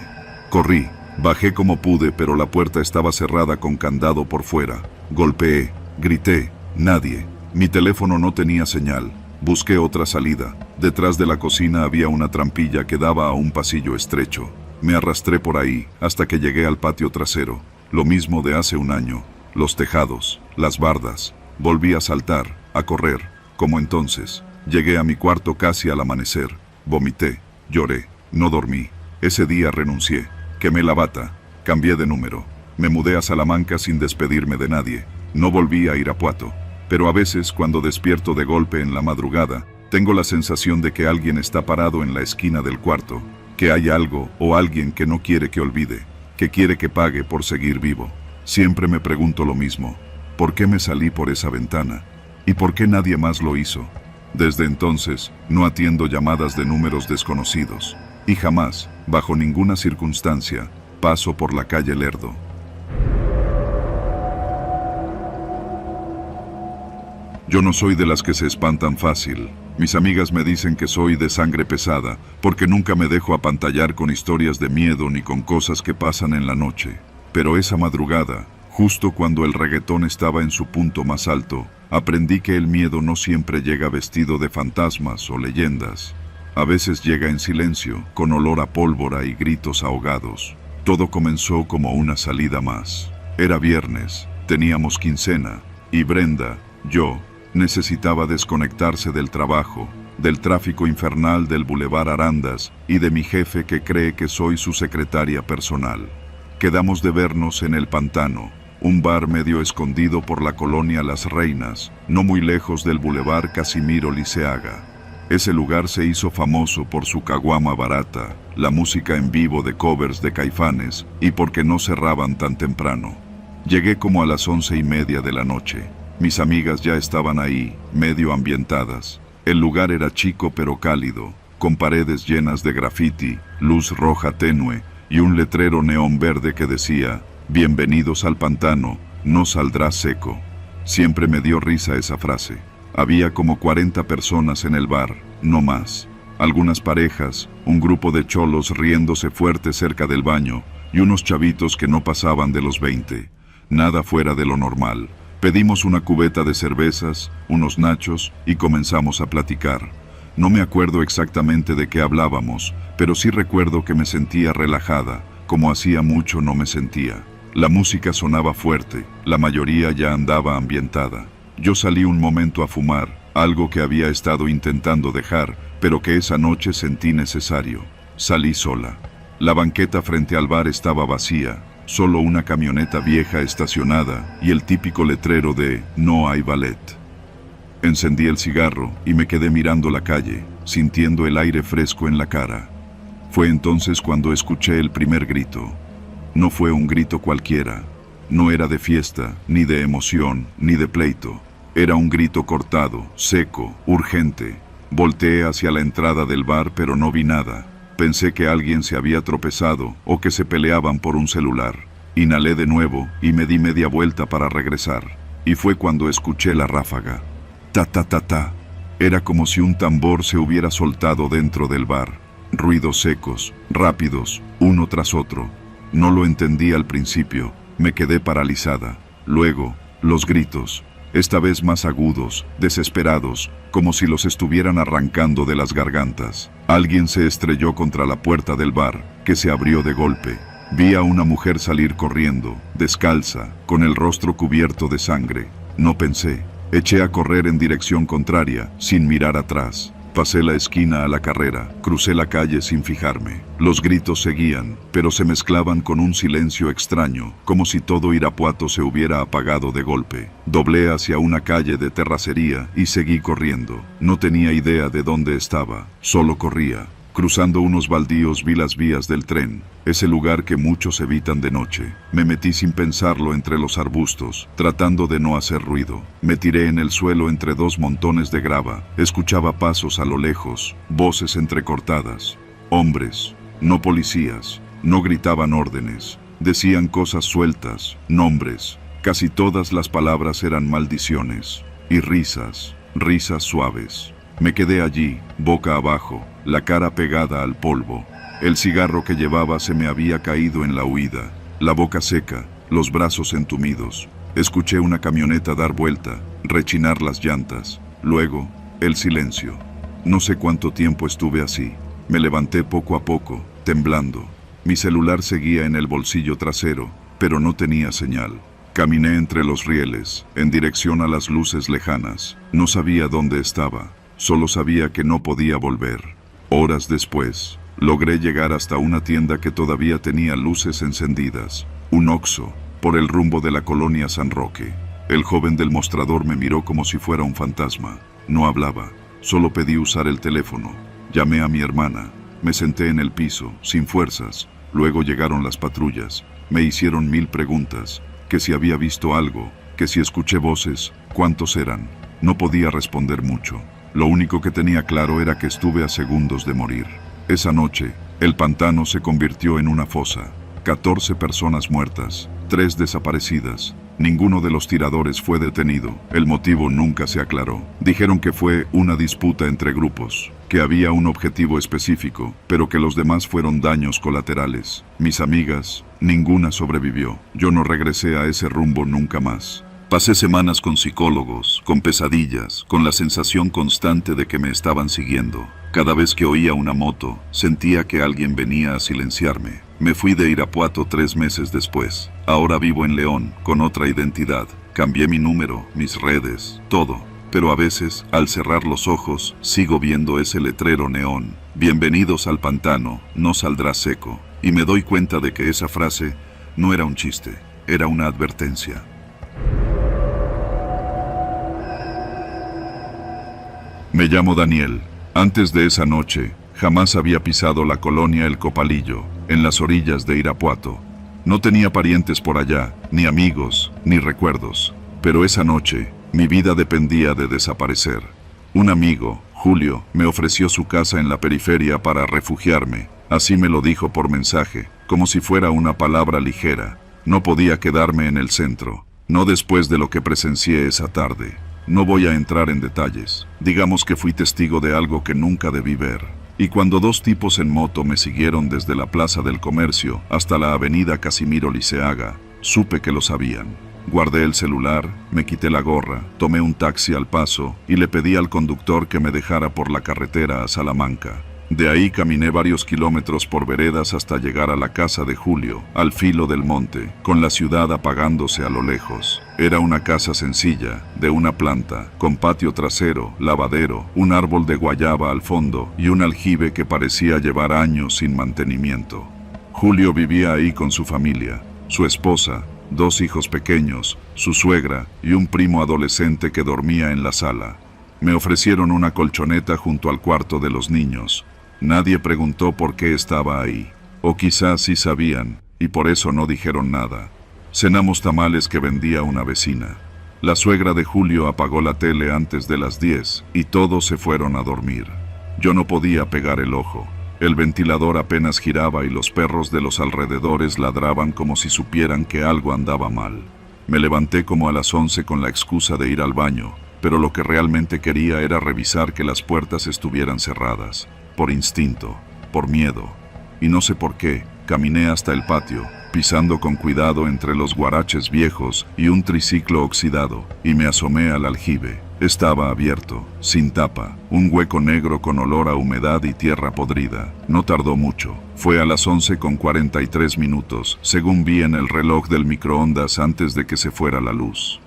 Corrí. Bajé como pude, pero la puerta estaba cerrada con candado por fuera. Golpeé, grité, nadie. Mi teléfono no tenía señal. Busqué otra salida. Detrás de la cocina había una trampilla que daba a un pasillo estrecho. Me arrastré por ahí hasta que llegué al patio trasero. Lo mismo de hace un año. Los tejados, las bardas. Volví a saltar, a correr, como entonces. Llegué a mi cuarto casi al amanecer. Vomité, lloré, no dormí. Ese día renuncié. Quemé la bata, cambié de número. Me mudé a Salamanca sin despedirme de nadie. No volví a Irapuato. Pero a veces, cuando despierto de golpe en la madrugada, tengo la sensación de que alguien está parado en la esquina del cuarto, que hay algo o alguien que no quiere que olvide, que quiere que pague por seguir vivo. Siempre me pregunto lo mismo: ¿por qué me salí por esa ventana? ¿Y por qué nadie más lo hizo? Desde entonces, no atiendo llamadas de números desconocidos. Y jamás, bajo ninguna circunstancia, paso por la calle Lerdo. Yo no soy de las que se espantan fácil. Mis amigas me dicen que soy de sangre pesada, porque nunca me dejo apantallar con historias de miedo ni con cosas que pasan en la noche. Pero esa madrugada, justo cuando el reggaetón estaba en su punto más alto, aprendí que el miedo no siempre llega vestido de fantasmas o leyendas. A veces llega en silencio, con olor a pólvora y gritos ahogados. Todo comenzó como una salida más. Era viernes, teníamos quincena, y Brenda, yo, necesitaba desconectarse del trabajo, del tráfico infernal del Boulevard Arandas y de mi jefe que cree que soy su secretaria personal. Quedamos de vernos en El Pantano, un bar medio escondido por la colonia Las Reinas, no muy lejos del Boulevard Casimiro Liceaga. Ese lugar se hizo famoso por su caguama barata, la música en vivo de covers de Caifanes y porque no cerraban tan temprano. Llegué como a las 11:30 de la noche. Mis amigas ya estaban ahí, medio ambientadas. El lugar era chico pero cálido, con paredes llenas de graffiti, luz roja tenue y un letrero neón verde que decía: bienvenidos al pantano, no saldrás seco. Siempre me dio risa esa frase. Había como 40 personas en el bar, no más. Algunas parejas, un grupo de cholos riéndose fuerte cerca del baño y unos chavitos que no pasaban de los 20. Nada fuera de lo normal. Pedimos una cubeta de cervezas, unos nachos y comenzamos a platicar. No me acuerdo exactamente de qué hablábamos, pero sí recuerdo que me sentía relajada, como hacía mucho no me sentía. La música sonaba fuerte, la mayoría ya andaba ambientada. Yo salí un momento a fumar, algo que había estado intentando dejar, pero que esa noche sentí necesario. Salí sola. La banqueta frente al bar estaba vacía, solo una camioneta vieja estacionada y el típico letrero de "no hay ballet". Encendí el cigarro y me quedé mirando la calle, sintiendo el aire fresco en la cara. Fue entonces cuando escuché el primer grito. No fue un grito cualquiera. No era de fiesta, ni de emoción, ni de pleito. Era un grito cortado, seco, urgente. Volteé hacia la entrada del bar, pero no vi nada. Pensé que alguien se había tropezado o que se peleaban por un celular. Inhalé de nuevo y me di media vuelta para regresar. Y fue cuando escuché la ráfaga. Ta ta ta ta. Era como si un tambor se hubiera soltado dentro del bar. Ruidos secos, rápidos, uno tras otro. No lo entendí al principio. Me quedé paralizada. Luego, los gritos, esta vez más agudos, desesperados, como si los estuvieran arrancando de las gargantas. Alguien se estrelló contra la puerta del bar, que se abrió de golpe. Vi a una mujer salir corriendo, descalza, con el rostro cubierto de sangre. No pensé. Eché a correr en dirección contraria, sin mirar atrás. Pasé la esquina a la carrera, crucé la calle sin fijarme. Los gritos seguían, pero se mezclaban con un silencio extraño, como si todo Irapuato se hubiera apagado de golpe. Doblé hacia una calle de terracería y seguí corriendo. No tenía idea de dónde estaba, solo corría. Cruzando unos baldíos vi las vías del tren, ese lugar que muchos evitan de noche. Me metí sin pensarlo entre los arbustos, tratando de no hacer ruido. Me tiré en el suelo entre dos montones de grava. Escuchaba pasos a lo lejos, voces entrecortadas. Hombres, no policías, no gritaban órdenes. Decían cosas sueltas, nombres. Casi todas las palabras eran maldiciones. Y risas, risas suaves. Me quedé allí, boca abajo, la cara pegada al polvo. El cigarro que llevaba se me había caído en la huida, la boca seca, los brazos entumidos. Escuché una camioneta dar vuelta, rechinar las llantas. Luego, el silencio. No sé cuánto tiempo estuve así. Me levanté poco a poco, temblando. Mi celular seguía en el bolsillo trasero, pero no tenía señal. Caminé entre los rieles, en dirección a las luces lejanas. No sabía dónde estaba. Solo sabía que no podía volver. Horas después, logré llegar hasta una tienda que todavía tenía luces encendidas. Un Oxxo, por el rumbo de la colonia San Roque. El joven del mostrador me miró como si fuera un fantasma. No hablaba, solo pedí usar el teléfono. Llamé a mi hermana. Me senté en el piso, sin fuerzas. Luego llegaron las patrullas. Me hicieron 1000 preguntas. Que si había visto algo, que si escuché voces, cuántos eran. No podía responder mucho. Lo único que tenía claro era que estuve a segundos de morir. Esa noche, el pantano se convirtió en una fosa. 14 personas muertas, 3 desaparecidas. Ninguno de los tiradores fue detenido. El motivo nunca se aclaró. Dijeron que fue una disputa entre grupos, que había un objetivo específico, pero que los demás fueron daños colaterales. Mis amigas, ninguna sobrevivió. Yo no regresé a ese rumbo nunca más. Pasé semanas con psicólogos, con pesadillas, con la sensación constante de que me estaban siguiendo. Cada vez que oía una moto, sentía que alguien venía a silenciarme. Me fui de Irapuato 3 meses después. Ahora vivo en León, con otra identidad. Cambié mi número, mis redes, todo. Pero a veces, al cerrar los ojos, sigo viendo ese letrero neón. Bienvenidos al pantano, no saldrás seco. Y me doy cuenta de que esa frase no era un chiste, era una advertencia. Me llamo Daniel. Antes de esa noche, jamás había pisado la colonia El Copalillo, en las orillas de Irapuato. No tenía parientes por allá, ni amigos, ni recuerdos. Pero esa noche, mi vida dependía de desaparecer. Un amigo, Julio, me ofreció su casa en la periferia para refugiarme. Así me lo dijo por mensaje, como si fuera una palabra ligera. No podía quedarme en el centro, no después de lo que presencié esa tarde. No voy a entrar en detalles. Digamos que fui testigo de algo que nunca debí ver. Y cuando 2 tipos en moto me siguieron desde la Plaza del Comercio hasta la avenida Casimiro Liceaga, supe que lo sabían. Guardé el celular, me quité la gorra, tomé un taxi al Paso y le pedí al conductor que me dejara por la carretera a Salamanca. De ahí caminé varios kilómetros por veredas hasta llegar a la casa de Julio, al filo del monte, con la ciudad apagándose a lo lejos. Era una casa sencilla, de una planta, con patio trasero, lavadero, un árbol de guayaba al fondo y un aljibe que parecía llevar años sin mantenimiento. Julio vivía ahí con su familia, su esposa, 2 hijos pequeños, su suegra y un primo adolescente que dormía en la sala. Me ofrecieron una colchoneta junto al cuarto de los niños. Nadie preguntó por qué estaba ahí. O quizás sí sabían, y por eso no dijeron nada. Cenamos tamales que vendía una vecina. La suegra de Julio apagó la tele antes de las 10 y todos se fueron a dormir. Yo no podía pegar el ojo. El ventilador apenas giraba y los perros de los alrededores ladraban como si supieran que algo andaba mal. Me levanté como a las 11 con la excusa de ir al baño, pero lo que realmente quería era revisar que las puertas estuvieran cerradas. Por instinto, por miedo. Y no sé por qué, caminé hasta el patio, pisando con cuidado entre los guaraches viejos y un triciclo oxidado, y me asomé al aljibe. Estaba abierto, sin tapa, un hueco negro con olor a humedad y tierra podrida. No tardó mucho. Fue a las 11:43, según vi en el reloj del microondas antes de que se fuera la luz.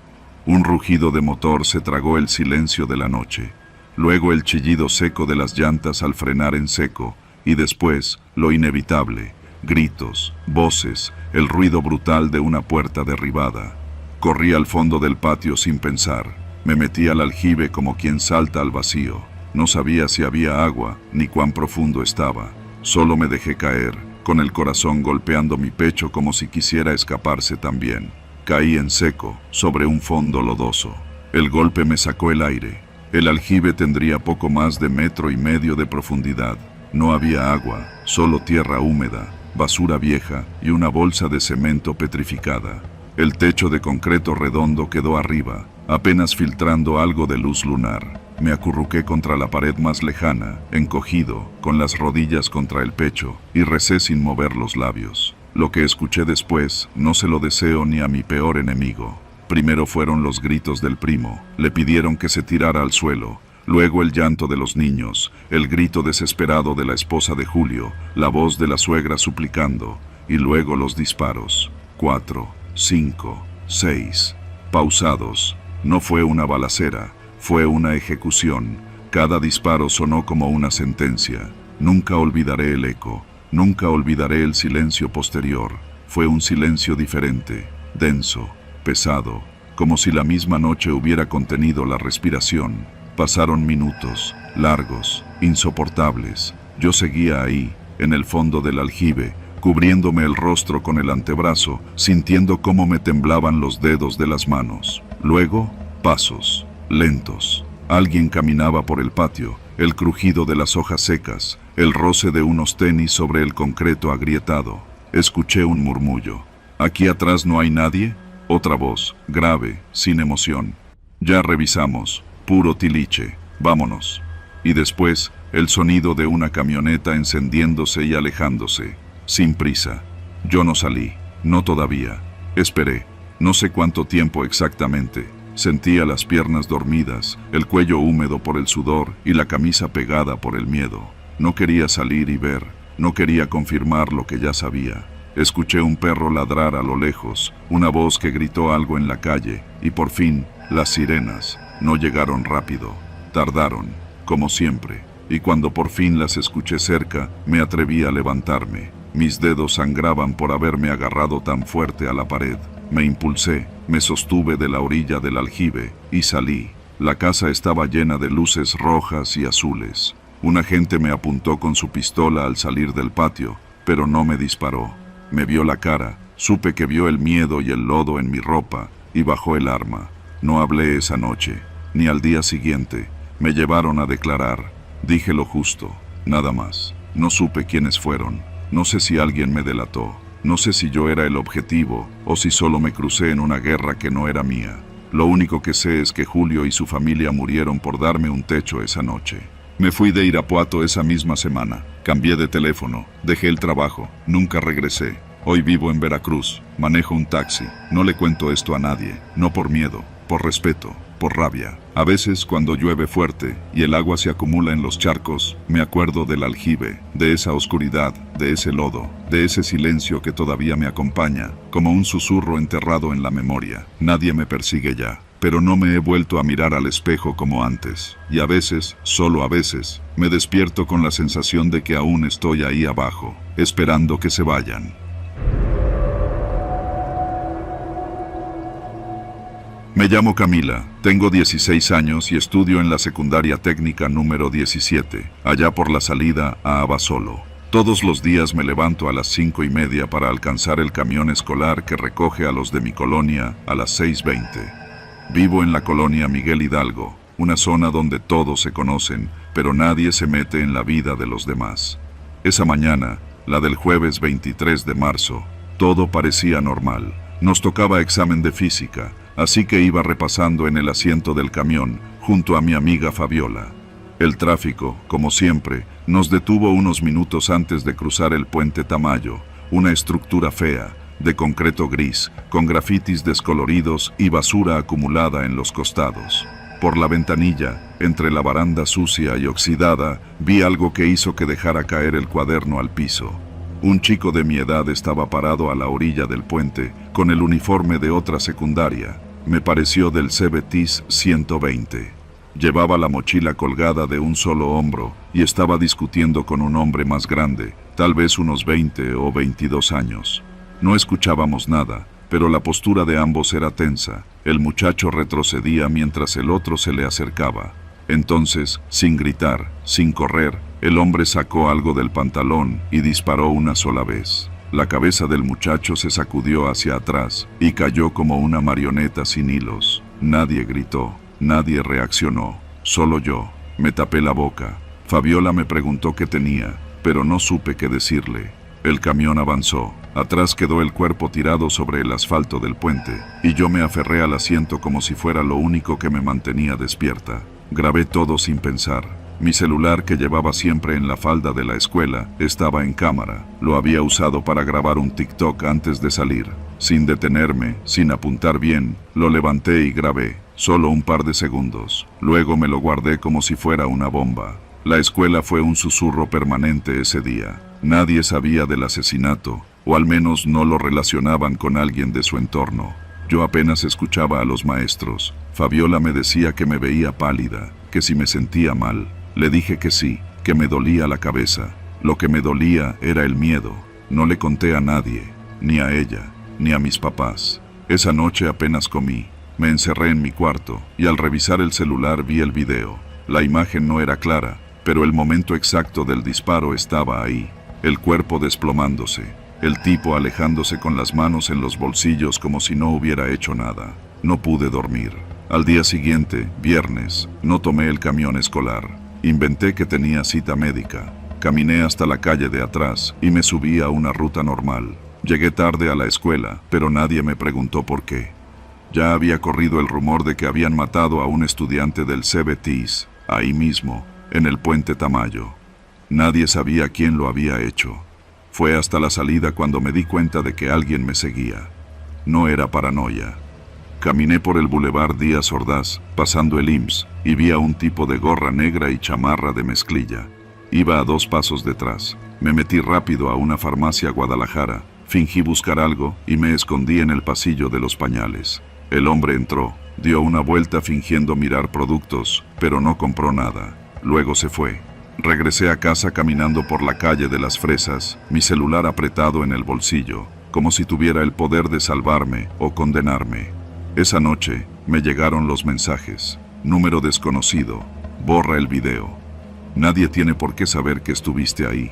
Un rugido de motor se tragó el silencio de la noche. luego el chillido seco de las llantas al frenar en seco, y después, lo inevitable, gritos, voces, el ruido brutal de una puerta derribada. Corrí al fondo del patio sin pensar. Me metí al aljibe como quien salta al vacío. No sabía si había agua, ni cuán profundo estaba. Solo me dejé caer, con el corazón golpeando mi pecho como si quisiera escaparse también. Caí en seco, sobre un fondo lodoso. El golpe me sacó el aire. El aljibe tendría poco más de 1,5 metros de profundidad. No había agua, solo tierra húmeda, basura vieja y una bolsa de cemento petrificada. El techo de concreto redondo quedó arriba, apenas filtrando algo de luz lunar. Me acurruqué contra la pared más lejana, encogido, con las rodillas contra el pecho, y recé sin mover los labios. Lo que escuché después, no se lo deseo ni a mi peor enemigo. Primero fueron los gritos del primo, le pidieron que se tirara al suelo. Luego el llanto de los niños, el grito desesperado de la esposa de Julio, la voz de la suegra suplicando, y luego los disparos. 4, 5, 6. Pausados. No fue una balacera, fue una ejecución. Cada disparo sonó como una sentencia. Nunca olvidaré el eco, nunca olvidaré el silencio posterior. Fue un silencio diferente, denso, pesado, como si la misma noche hubiera contenido la respiración. Pasaron minutos, largos, insoportables. Yo seguía ahí, en el fondo del aljibe, cubriéndome el rostro con el antebrazo, sintiendo cómo me temblaban los dedos de las manos. Luego, pasos, lentos. Alguien caminaba por el patio, el crujido de las hojas secas, el roce de unos tenis sobre el concreto agrietado. Escuché un murmullo. ¿Aquí atrás no hay nadie? Otra voz, grave, sin emoción. Ya revisamos. Puro tiliche, vámonos. Y después, el sonido de una camioneta encendiéndose y alejándose, sin prisa. Yo no salí, no todavía. Esperé, no sé cuánto tiempo exactamente. Sentía las piernas dormidas, el cuello húmedo por el sudor y la camisa pegada por el miedo. No quería salir y ver, no quería confirmar lo que ya sabía. Escuché un perro ladrar a lo lejos, una voz que gritó algo en la calle, y por fin, las sirenas. No llegaron rápido, tardaron, como siempre, y cuando por fin las escuché cerca, me atreví a levantarme. Mis dedos sangraban por haberme agarrado tan fuerte a la pared. Me impulsé, me sostuve de la orilla del aljibe, y salí. La casa estaba llena de luces rojas y azules. Un agente me apuntó con su pistola al salir del patio, pero no me disparó. Me vio la cara, supe que vio el miedo y el lodo en mi ropa, y bajó el arma. No hablé esa noche, ni al día siguiente. Me llevaron a declarar. Dije lo justo, nada más. No supe quiénes fueron. No sé si alguien me delató. No sé si yo era el objetivo, o si solo me crucé en una guerra que no era mía. Lo único que sé es que Julio y su familia murieron por darme un techo esa noche. Me fui de Irapuato esa misma semana. Cambié de teléfono, dejé el trabajo, nunca regresé. Hoy vivo en Veracruz, manejo un taxi. No le cuento esto a nadie, no por miedo, por respeto, por rabia. A veces, cuando llueve fuerte y el agua se acumula en los charcos, me acuerdo del aljibe, de esa oscuridad, de ese lodo, de ese silencio que todavía me acompaña, como un susurro enterrado en la memoria. Nadie me persigue ya, pero no me he vuelto a mirar al espejo como antes. Y a veces, solo a veces, me despierto con la sensación de que aún estoy ahí abajo, esperando que se vayan. Me llamo Camila, tengo 16 años y estudio en la secundaria técnica número 17, allá por la salida a Abasolo. Todos los días me levanto a las 5:30 para alcanzar el camión escolar que recoge a los de mi colonia a las 6:20. Vivo en la colonia Miguel Hidalgo, una zona donde todos se conocen, pero nadie se mete en la vida de los demás. Esa mañana, la del jueves 23 de marzo, todo parecía normal. Nos tocaba examen de física, así que iba repasando en el asiento del camión, junto a mi amiga Fabiola. El tráfico, como siempre, nos detuvo unos minutos antes de cruzar el puente Tamayo, una estructura fea, de concreto gris, con grafitis descoloridos y basura acumulada en los costados. Por la ventanilla, entre la baranda sucia y oxidada, vi algo que hizo que dejara caer el cuaderno al piso. Un chico de mi edad estaba parado a la orilla del puente, con el uniforme de otra secundaria. Me pareció del CBTIS 120. Llevaba la mochila colgada de un solo hombro y estaba discutiendo con un hombre más grande, tal vez unos 20 o 22 años. No escuchábamos nada, pero la postura de ambos era tensa. El muchacho retrocedía mientras el otro se le acercaba. Entonces, sin gritar, sin correr, el hombre sacó algo del pantalón y disparó una sola vez. La cabeza del muchacho se sacudió hacia atrás y cayó como una marioneta sin hilos. Nadie gritó, nadie reaccionó, solo yo. Me tapé la boca. Fabiola me preguntó qué tenía, pero no supe qué decirle. El camión avanzó. Atrás quedó el cuerpo tirado sobre el asfalto del puente, y yo me aferré al asiento como si fuera lo único que me mantenía despierta. Grabé todo sin pensar. Mi celular, que llevaba siempre en la falda de la escuela, estaba en cámara. Lo había usado para grabar un TikTok antes de salir. Sin detenerme, sin apuntar bien, lo levanté y grabé. Solo un par de segundos. Luego me lo guardé como si fuera una bomba. La escuela fue un susurro permanente ese día. Nadie sabía del asesinato, o al menos no lo relacionaban con alguien de su entorno. Yo apenas escuchaba a los maestros. Fabiola me decía que me veía pálida, que si me sentía mal. Le dije que sí, que me dolía la cabeza. Lo que me dolía era el miedo. No le conté a nadie, ni a ella, ni a mis papás. Esa noche apenas comí. Me encerré en mi cuarto, y al revisar el celular vi el video. La imagen no era clara, pero el momento exacto del disparo estaba ahí. El cuerpo desplomándose, el tipo alejándose con las manos en los bolsillos como si no hubiera hecho nada. No pude dormir. Al día siguiente, viernes, no tomé el camión escolar. Inventé que tenía cita médica. Caminé hasta la calle de atrás y me subí a una ruta normal. Llegué tarde a la escuela, pero nadie me preguntó por qué. Ya había corrido el rumor de que habían matado a un estudiante del CBTIS, ahí mismo, en el puente Tamayo. Nadie sabía quién lo había hecho. Fue hasta la salida cuando me di cuenta de que alguien me seguía. No era paranoia. Caminé por el Boulevard Díaz Ordaz, pasando el IMSS, y vi a un tipo de gorra negra y chamarra de mezclilla. Iba a 2 pasos detrás. Me metí rápido a una farmacia Guadalajara, fingí buscar algo y me escondí en el pasillo de los pañales. El hombre entró, dio una vuelta fingiendo mirar productos, pero no compró nada. Luego se fue. Regresé a casa caminando por la calle de las Fresas, mi celular apretado en el bolsillo, como si tuviera el poder de salvarme o condenarme. Esa noche me llegaron los mensajes. Número desconocido. Borra el video. Nadie tiene por qué saber que estuviste ahí.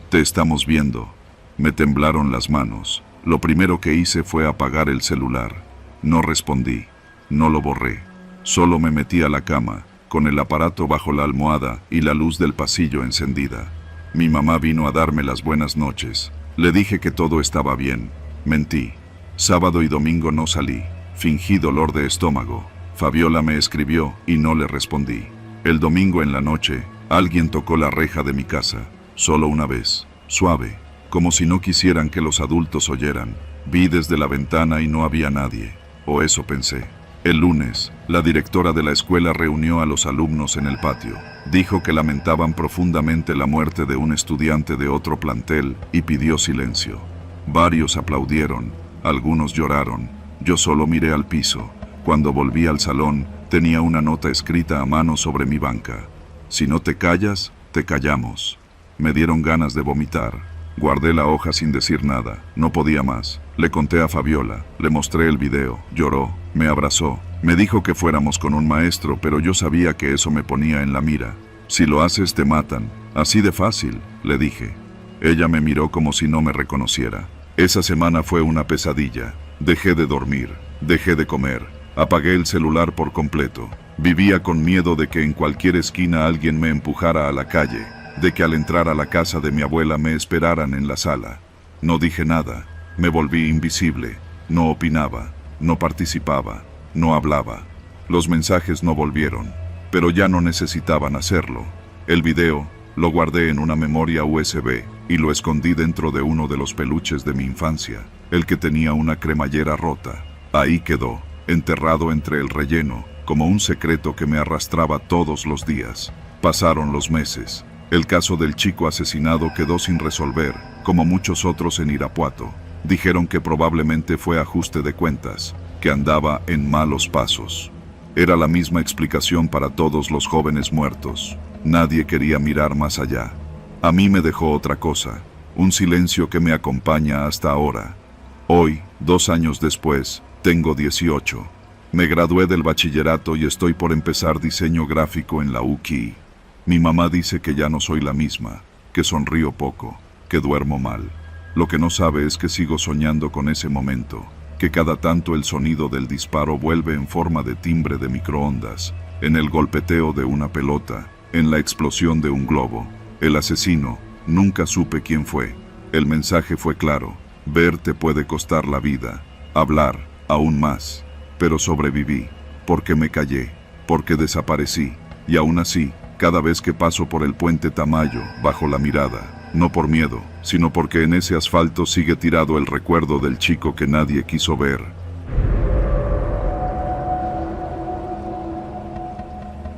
Te estamos viendo. Me temblaron las manos. Lo primero que hice fue apagar el celular. No respondí. No lo borré. Solo me metí a la cama, con el aparato bajo la almohada y la luz del pasillo encendida. Mi mamá vino a darme las buenas noches. Le dije que todo estaba bien. Mentí. Sábado y domingo no salí. Fingí dolor de estómago. Fabiola me escribió y no le respondí. El domingo en la noche, alguien tocó la reja de mi casa. Solo una vez. Suave. Como si no quisieran que los adultos oyeran. Vi desde la ventana y no había nadie. O eso pensé. El lunes, la directora de la escuela reunió a los alumnos en el patio. Dijo que lamentaban profundamente la muerte de un estudiante de otro plantel y pidió silencio. Varios aplaudieron, algunos lloraron. Yo solo miré al piso. Cuando volví al salón, tenía una nota escrita a mano sobre mi banca. Si no te callas, te callamos. Me dieron ganas de vomitar. Guardé la hoja sin decir nada. No podía más. Le conté a Fabiola, le mostré el video. Lloró, me abrazó. Me dijo que fuéramos con un maestro, pero yo sabía que eso me ponía en la mira. Si lo haces, te matan. Así de fácil, le dije. Ella me miró como si no me reconociera. Esa semana fue una pesadilla. Dejé de dormir, dejé de comer, apagué el celular por completo. Vivía con miedo de que en cualquier esquina alguien me empujara a la calle, de que al entrar a la casa de mi abuela me esperaran en la sala. No dije nada, me volví invisible, no opinaba, no participaba, no hablaba. Los mensajes no volvieron, pero ya no necesitaban hacerlo. El video lo guardé en una memoria USB y lo escondí dentro de uno de los peluches de mi infancia, el que tenía una cremallera rota. Ahí quedó, enterrado entre el relleno, como un secreto que me arrastraba todos los días. Pasaron los meses. El caso del chico asesinado quedó sin resolver, como muchos otros en Irapuato. Dijeron que probablemente fue ajuste de cuentas, que andaba en malos pasos. Era la misma explicación para todos los jóvenes muertos. Nadie quería mirar más allá. A mí me dejó otra cosa, un silencio que me acompaña hasta ahora. Hoy, 2 años después, tengo 18. Me gradué del bachillerato y estoy por empezar diseño gráfico en la UCI. Mi mamá dice que ya no soy la misma, que sonrío poco, que duermo mal. Lo que no sabe es que sigo soñando con ese momento, que cada tanto el sonido del disparo vuelve en forma de timbre de microondas, en el golpeteo de una pelota, en la explosión de un globo. El asesino, nunca supe quién fue. El mensaje fue claro: ver te puede costar la vida, hablar, aún más. Pero sobreviví, porque me callé, porque desaparecí, y aún así, cada vez que paso por el puente Tamayo, bajo la mirada, no por miedo, sino porque en ese asfalto sigue tirado el recuerdo del chico que nadie quiso ver.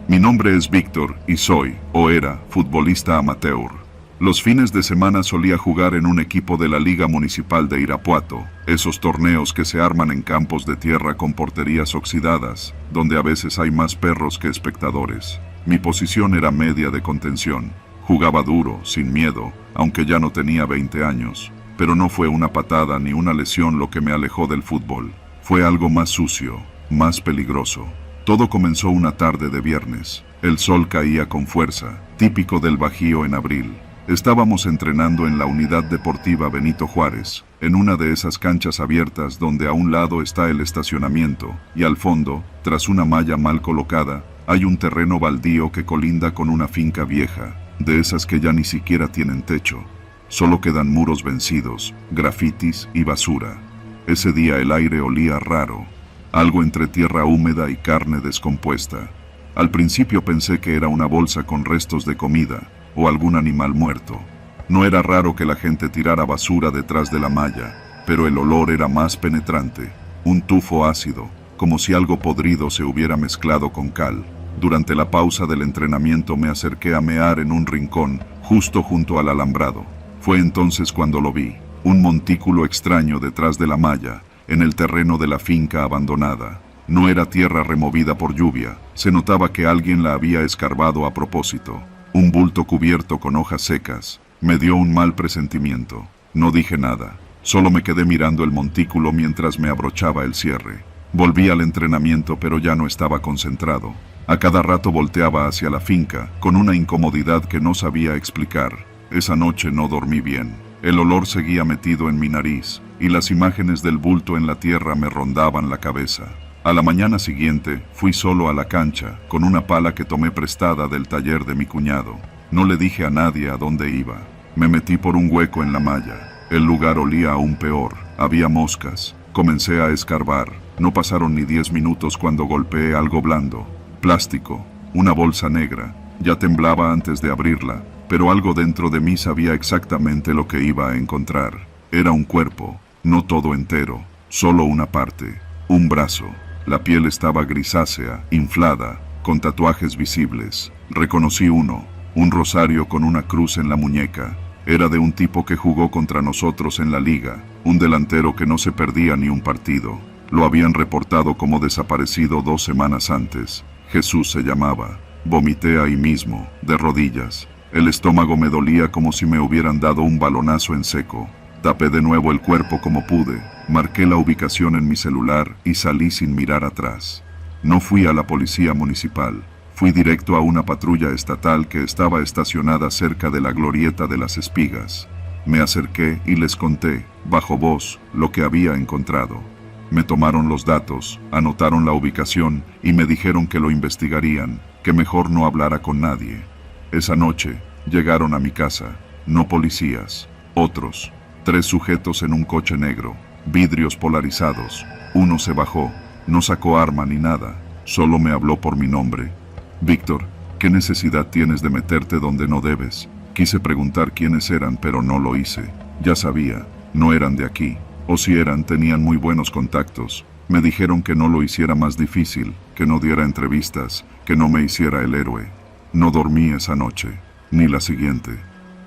Mi nombre es Víctor y soy, o era, futbolista amateur. Los fines de semana solía jugar en un equipo de la Liga Municipal de Irapuato, esos torneos que se arman en campos de tierra con porterías oxidadas, donde a veces hay más perros que espectadores. Mi posición era media de contención. Jugaba duro, sin miedo, aunque ya no tenía 20 años. Pero no fue una patada ni una lesión lo que me alejó del fútbol. Fue algo más sucio, más peligroso. Todo comenzó una tarde de viernes. El sol caía con fuerza, típico del Bajío en abril. Estábamos entrenando en la Unidad Deportiva Benito Juárez, en una de esas canchas abiertas donde a un lado está el estacionamiento, y al fondo, tras una malla mal colocada, hay un terreno baldío que colinda con una finca vieja, de esas que ya ni siquiera tienen techo. Solo quedan muros vencidos, grafitis y basura. Ese día el aire olía raro, algo entre tierra húmeda y carne descompuesta. Al principio pensé que era una bolsa con restos de comida, o algún animal muerto. No era raro que la gente tirara basura detrás de la malla, pero el olor era más penetrante, un tufo ácido, como si algo podrido se hubiera mezclado con cal. Durante la pausa del entrenamiento me acerqué a mear en un rincón, justo junto al alambrado. Fue entonces cuando lo vi, un montículo extraño detrás de la malla, en el terreno de la finca abandonada. No era tierra removida por lluvia, se notaba que alguien la había escarbado a propósito. Un bulto cubierto con hojas secas. Me dio un mal presentimiento. No dije nada. Solo me quedé mirando el montículo mientras me abrochaba el cierre. Volví al entrenamiento, pero ya no estaba concentrado. A cada rato volteaba hacia la finca, con una incomodidad que no sabía explicar. Esa noche no dormí bien. El olor seguía metido en mi nariz, y las imágenes del bulto en la tierra me rondaban la cabeza. A la mañana siguiente, fui solo a la cancha, con una pala que tomé prestada del taller de mi cuñado. No le dije a nadie a dónde iba. Me metí por un hueco en la malla. El lugar olía aún peor. Había moscas. Comencé a escarbar. No pasaron ni 10 minutos cuando golpeé algo blando. Plástico. Una bolsa negra. Ya temblaba antes de abrirla, pero algo dentro de mí sabía exactamente lo que iba a encontrar. Era un cuerpo. No todo entero. Solo una parte. Un brazo. La piel estaba grisácea, inflada, con tatuajes visibles. Reconocí uno, un rosario con una cruz en la muñeca. Era de un tipo que jugó contra nosotros en la liga, un delantero que no se perdía ni un partido. Lo habían reportado como desaparecido 2 semanas antes. Jesús se llamaba. Vomité ahí mismo, de rodillas. El estómago me dolía como si me hubieran dado un balonazo en seco. Tapé de nuevo el cuerpo como pude, marqué la ubicación en mi celular y salí sin mirar atrás. No fui a la policía municipal, fui directo a una patrulla estatal que estaba estacionada cerca de la glorieta de las Espigas. Me acerqué y les conté, bajo voz, lo que había encontrado. Me tomaron los datos, anotaron la ubicación y me dijeron que lo investigarían, que mejor no hablara con nadie. Esa noche, llegaron a mi casa, no policías, otros. 3 sujetos en un coche negro, vidrios polarizados. Uno se bajó, no sacó arma ni nada, solo me habló por mi nombre. Víctor, ¿qué necesidad tienes de meterte donde no debes? Quise preguntar quiénes eran, pero no lo hice. Ya sabía, no eran de aquí, o si eran, tenían muy buenos contactos. Me dijeron que no lo hiciera más difícil, que no diera entrevistas, que no me hiciera el héroe. No dormí esa noche, ni la siguiente.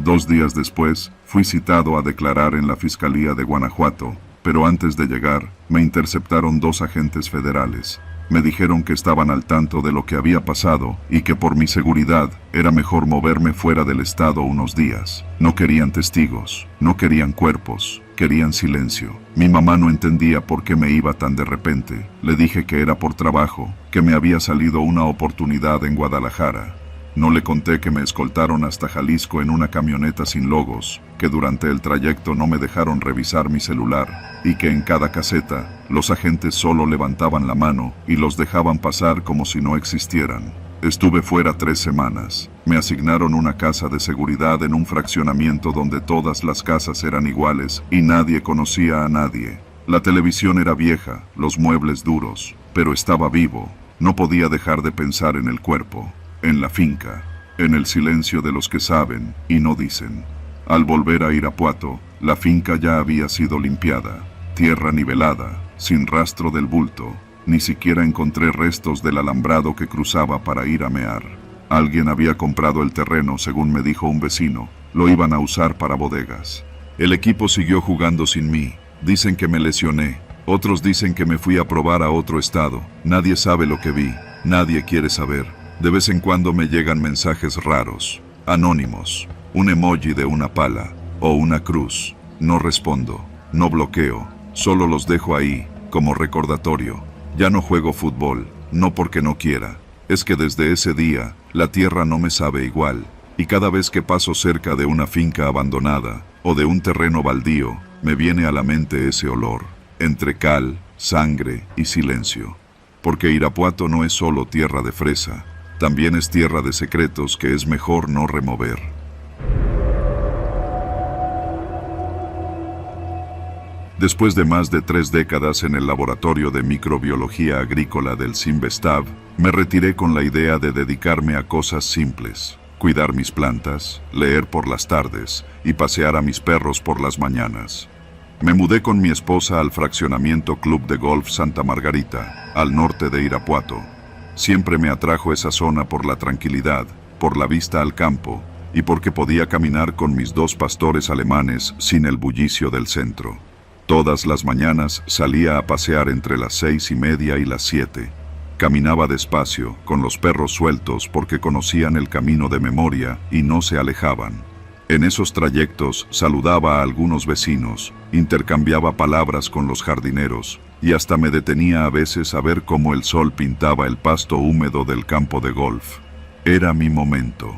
2 días después, fui citado a declarar en la Fiscalía de Guanajuato, pero antes de llegar, me interceptaron 2 agentes federales. Me dijeron que estaban al tanto de lo que había pasado y que por mi seguridad era mejor moverme fuera del estado unos días. No querían testigos, no querían cuerpos, querían silencio. Mi mamá no entendía por qué me iba tan de repente. Le dije que era por trabajo, que me había salido una oportunidad en Guadalajara. No le conté que me escoltaron hasta Jalisco en una camioneta sin logos, que durante el trayecto no me dejaron revisar mi celular, y que en cada caseta, los agentes solo levantaban la mano y los dejaban pasar como si no existieran. Estuve fuera 3 semanas. Me asignaron una casa de seguridad en un fraccionamiento donde todas las casas eran iguales y nadie conocía a nadie. La televisión era vieja, los muebles duros, pero estaba vivo. No podía dejar de pensar en el cuerpo. En la finca, en el silencio de los que saben y no dicen. Al volver a Irapuato, la finca ya había sido limpiada, tierra nivelada, sin rastro del bulto. Ni siquiera encontré restos del alambrado que cruzaba para ir a mear. Alguien había comprado el terreno, según me dijo un vecino. Lo iban a usar para bodegas. El equipo siguió jugando sin mí. Dicen que me lesioné. Otros dicen que me fui a probar a otro estado. Nadie sabe lo que vi. Nadie quiere saber. De vez en cuando me llegan mensajes raros, anónimos, un emoji de una pala o una cruz. No respondo, no bloqueo, solo los dejo ahí, como recordatorio. Ya no juego fútbol, no porque no quiera. Es que desde ese día, la tierra no me sabe igual, y cada vez que paso cerca de una finca abandonada o de un terreno baldío, me viene a la mente ese olor, entre cal, sangre y silencio. Porque Irapuato no es solo tierra de fresa, también es tierra de secretos que es mejor no remover. Después de más de 3 décadas en el laboratorio de microbiología agrícola del Cinvestav, me retiré con la idea de dedicarme a cosas simples: cuidar mis plantas, leer por las tardes y pasear a mis perros por las mañanas. Me mudé con mi esposa al fraccionamiento Club de Golf Santa Margarita, al norte de Irapuato. Siempre me atrajo esa zona por la tranquilidad, por la vista al campo y porque podía caminar con mis 2 pastores alemanes sin el bullicio del centro. Todas las mañanas salía a pasear entre las 6:30 y las 7. Caminaba despacio, con los perros sueltos porque conocían el camino de memoria y no se alejaban. En esos trayectos saludaba a algunos vecinos, intercambiaba palabras con los jardineros y hasta me detenía a veces a ver cómo el sol pintaba el pasto húmedo del campo de golf. Era mi momento.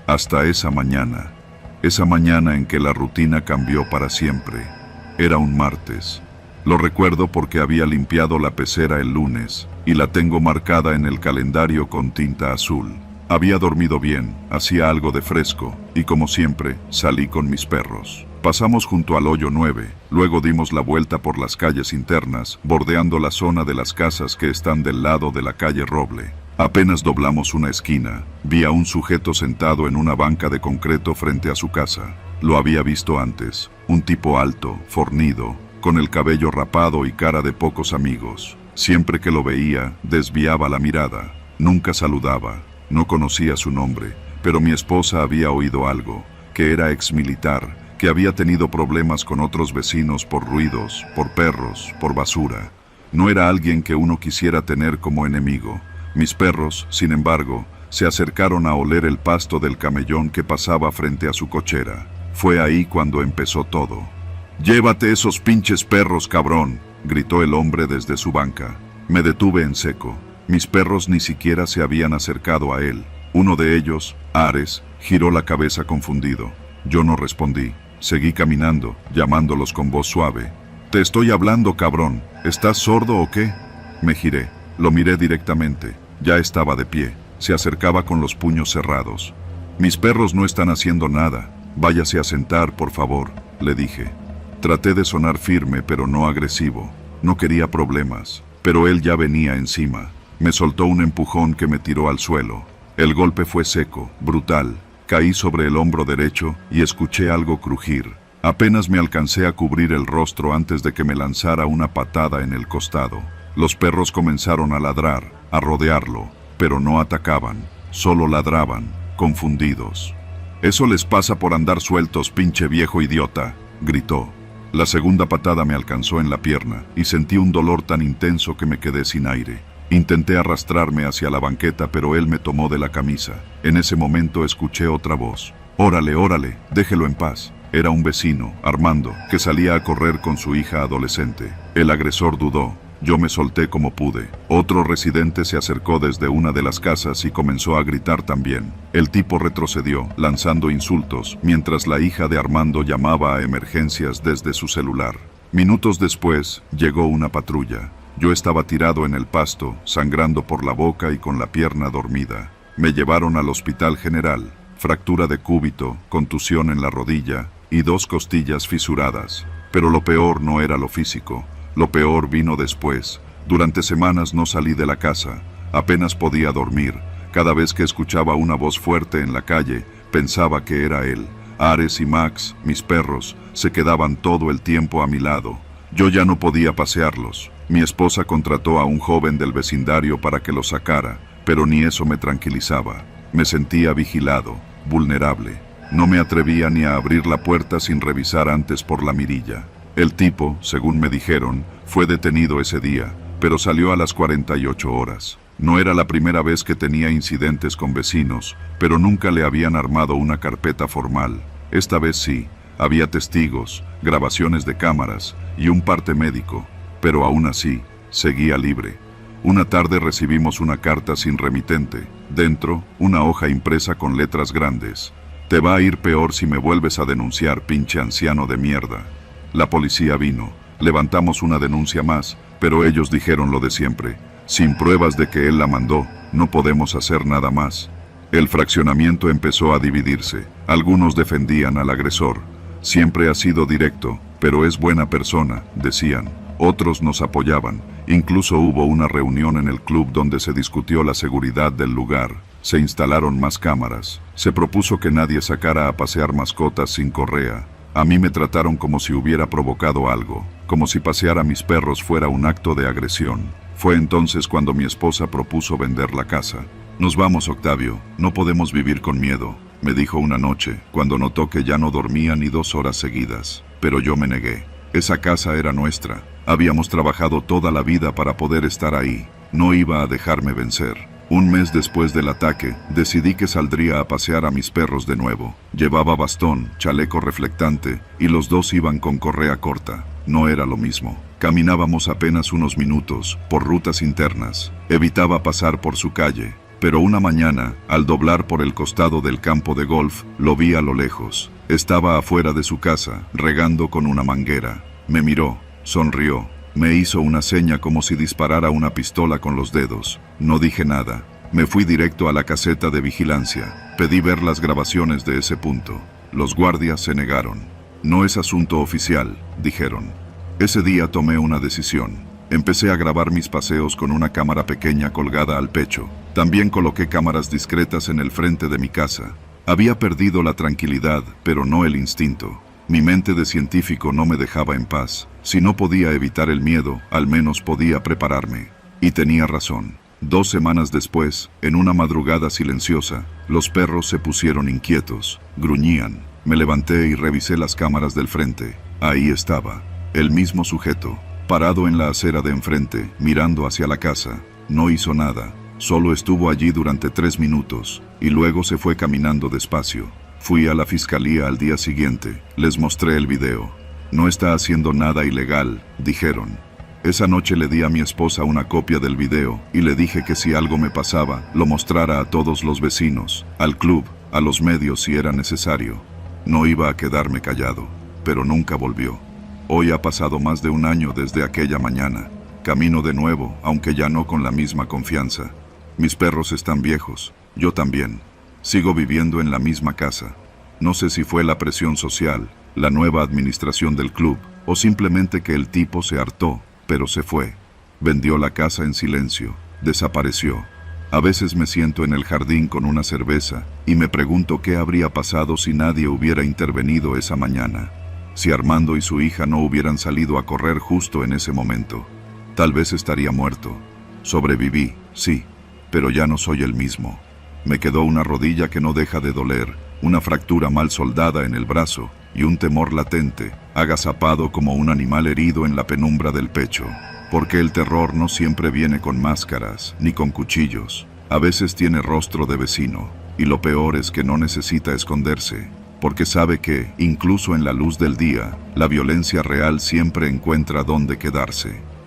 Hasta esa mañana en que la rutina cambió para siempre. Era un martes. Lo recuerdo porque había limpiado la pecera el lunes y la tengo marcada en el calendario con tinta azul. Había dormido bien, hacía algo de fresco, y como siempre, salí con mis perros. Pasamos junto al hoyo 9, luego dimos la vuelta por las calles internas, bordeando la zona de las casas que están del lado de la calle Roble. Apenas doblamos una esquina, vi a un sujeto sentado en una banca de concreto frente a su casa. Lo había visto antes, un tipo alto, fornido, con el cabello rapado y cara de pocos amigos. Siempre que lo veía, desviaba la mirada, nunca saludaba. No conocía su nombre, pero mi esposa había oído algo, que era exmilitar, que había tenido problemas con otros vecinos por ruidos, por perros, por basura. No era alguien que uno quisiera tener como enemigo. Mis perros, sin embargo, se acercaron a oler el pasto del camellón que pasaba frente a su cochera. Fue ahí cuando empezó todo. «¡Llévate esos pinches perros, cabrón!», gritó el hombre desde su banca. Me detuve en seco. Mis perros ni siquiera se habían acercado a él. Uno de ellos, Ares, giró la cabeza confundido. Yo no respondí. Seguí caminando, llamándolos con voz suave. «Te estoy hablando, cabrón. ¿Estás sordo o qué?». Me giré. Lo miré directamente. Ya estaba de pie. Se acercaba con los puños cerrados. «Mis perros no están haciendo nada. Váyase a sentar, por favor», le dije. Traté de sonar firme, pero no agresivo. No quería problemas, pero él ya venía encima. Me soltó un empujón que me tiró al suelo. El golpe fue seco, brutal. Caí sobre el hombro derecho y escuché algo crujir. Apenas me alcancé a cubrir el rostro antes de que me lanzara una patada en el costado. Los perros comenzaron a ladrar, a rodearlo, pero no atacaban, solo ladraban, confundidos. «Eso les pasa por andar sueltos, pinche viejo idiota», gritó. La segunda patada me alcanzó en la pierna y sentí un dolor tan intenso que me quedé sin aire. Intenté arrastrarme hacia la banqueta, pero él me tomó de la camisa. En ese momento escuché otra voz. «Órale, órale, déjelo en paz». Era un vecino, Armando, que salía a correr con su hija adolescente. El agresor dudó. Yo me solté como pude. Otro residente se acercó desde una de las casas y comenzó a gritar también. El tipo retrocedió, lanzando insultos, mientras la hija de Armando llamaba a emergencias desde su celular. Minutos después, llegó una patrulla. Yo estaba tirado en el pasto, sangrando por la boca y con la pierna dormida. Me llevaron al hospital general. Fractura de cúbito, contusión en la rodilla y 2 costillas fisuradas. Pero lo peor no era lo físico. Lo peor vino después. Durante semanas no salí de la casa. Apenas podía dormir. Cada vez que escuchaba una voz fuerte en la calle, pensaba que era él. Ares y Max, mis perros, se quedaban todo el tiempo a mi lado. Yo ya no podía pasearlos. Mi esposa contrató a un joven del vecindario para que los sacara, pero ni eso me tranquilizaba. Me sentía vigilado, vulnerable. No me atrevía ni a abrir la puerta sin revisar antes por la mirilla. El tipo, según me dijeron, fue detenido ese día, pero salió a las 48 horas. No era la primera vez que tenía incidentes con vecinos, pero nunca le habían armado una carpeta formal. Esta vez sí, había testigos, grabaciones de cámaras y un parte médico, pero aún así, seguía libre. Una tarde recibimos una carta sin remitente. Dentro, una hoja impresa con letras grandes. «Te va a ir peor si me vuelves a denunciar, pinche anciano de mierda». La policía vino. Levantamos una denuncia más, pero ellos dijeron lo de siempre. Sin pruebas de que él la mandó, no podemos hacer nada más. El fraccionamiento empezó a dividirse. Algunos defendían al agresor. Siempre ha sido directo, pero es buena persona, decían. Otros nos apoyaban. Incluso hubo una reunión en el club donde se discutió la seguridad del lugar. Se instalaron más cámaras. Se propuso que nadie sacara a pasear mascotas sin correa. A mí me trataron como si hubiera provocado algo, como si pasear a mis perros fuera un acto de agresión. Fue entonces cuando mi esposa propuso vender la casa. «Nos vamos, Octavio, no podemos vivir con miedo», me dijo una noche, cuando notó que ya no dormía ni 2 horas seguidas. Pero yo me negué. Esa casa era nuestra. Habíamos trabajado toda la vida para poder estar ahí. No iba a dejarme vencer. Un mes después del ataque, decidí que saldría a pasear a mis perros de nuevo. Llevaba bastón, chaleco reflectante, y los 2 iban con correa corta. No era lo mismo. Caminábamos apenas unos minutos, por rutas internas. Evitaba pasar por su calle. Pero una mañana, al doblar por el costado del campo de golf, lo vi a lo lejos. Estaba afuera de su casa, regando con una manguera. Me miró, sonrió. Me hizo una seña como si disparara una pistola con los dedos. No dije nada. Me fui directo a la caseta de vigilancia. Pedí ver las grabaciones de ese punto. Los guardias se negaron. «No es asunto oficial», dijeron. Ese día tomé una decisión. Empecé a grabar mis paseos con una cámara pequeña colgada al pecho. También coloqué cámaras discretas en el frente de mi casa. Había perdido la tranquilidad, pero no el instinto. Mi mente de científico no me dejaba en paz. Si no podía evitar el miedo, al menos podía prepararme. Y tenía razón. 2 semanas después, en una madrugada silenciosa, los perros se pusieron inquietos, gruñían. Me levanté y revisé las cámaras del frente. Ahí estaba, el mismo sujeto, parado en la acera de enfrente, mirando hacia la casa. No hizo nada, solo estuvo allí durante 3 minutos, y luego se fue caminando despacio. Fui a la fiscalía al día siguiente, les mostré el video. «No está haciendo nada ilegal», dijeron. Esa noche le di a mi esposa una copia del video y le dije que si algo me pasaba, lo mostrara a todos los vecinos, al club, a los medios si era necesario. No iba a quedarme callado, pero nunca volvió. Hoy ha pasado más de 1 año desde aquella mañana. Camino de nuevo, aunque ya no con la misma confianza. Mis perros están viejos, yo también. Sigo viviendo en la misma casa. No sé si fue la presión social, la nueva administración del club, o simplemente que el tipo se hartó, pero se fue. Vendió la casa en silencio, desapareció. A veces me siento en el jardín con una cerveza y me pregunto qué habría pasado si nadie hubiera intervenido esa mañana. Si Armando y su hija no hubieran salido a correr justo en ese momento. Tal vez estaría muerto. Sobreviví, sí, pero ya no soy el mismo. Me quedó una rodilla que no deja de doler, una fractura mal soldada en el brazo y un temor latente, agazapado como un animal herido en la penumbra del pecho. Porque el terror no siempre viene con máscaras ni con cuchillos. A veces tiene rostro de vecino, y lo peor es que no necesita esconderse, porque sabe que, incluso en la luz del día, la violencia real siempre encuentra dónde quedarse.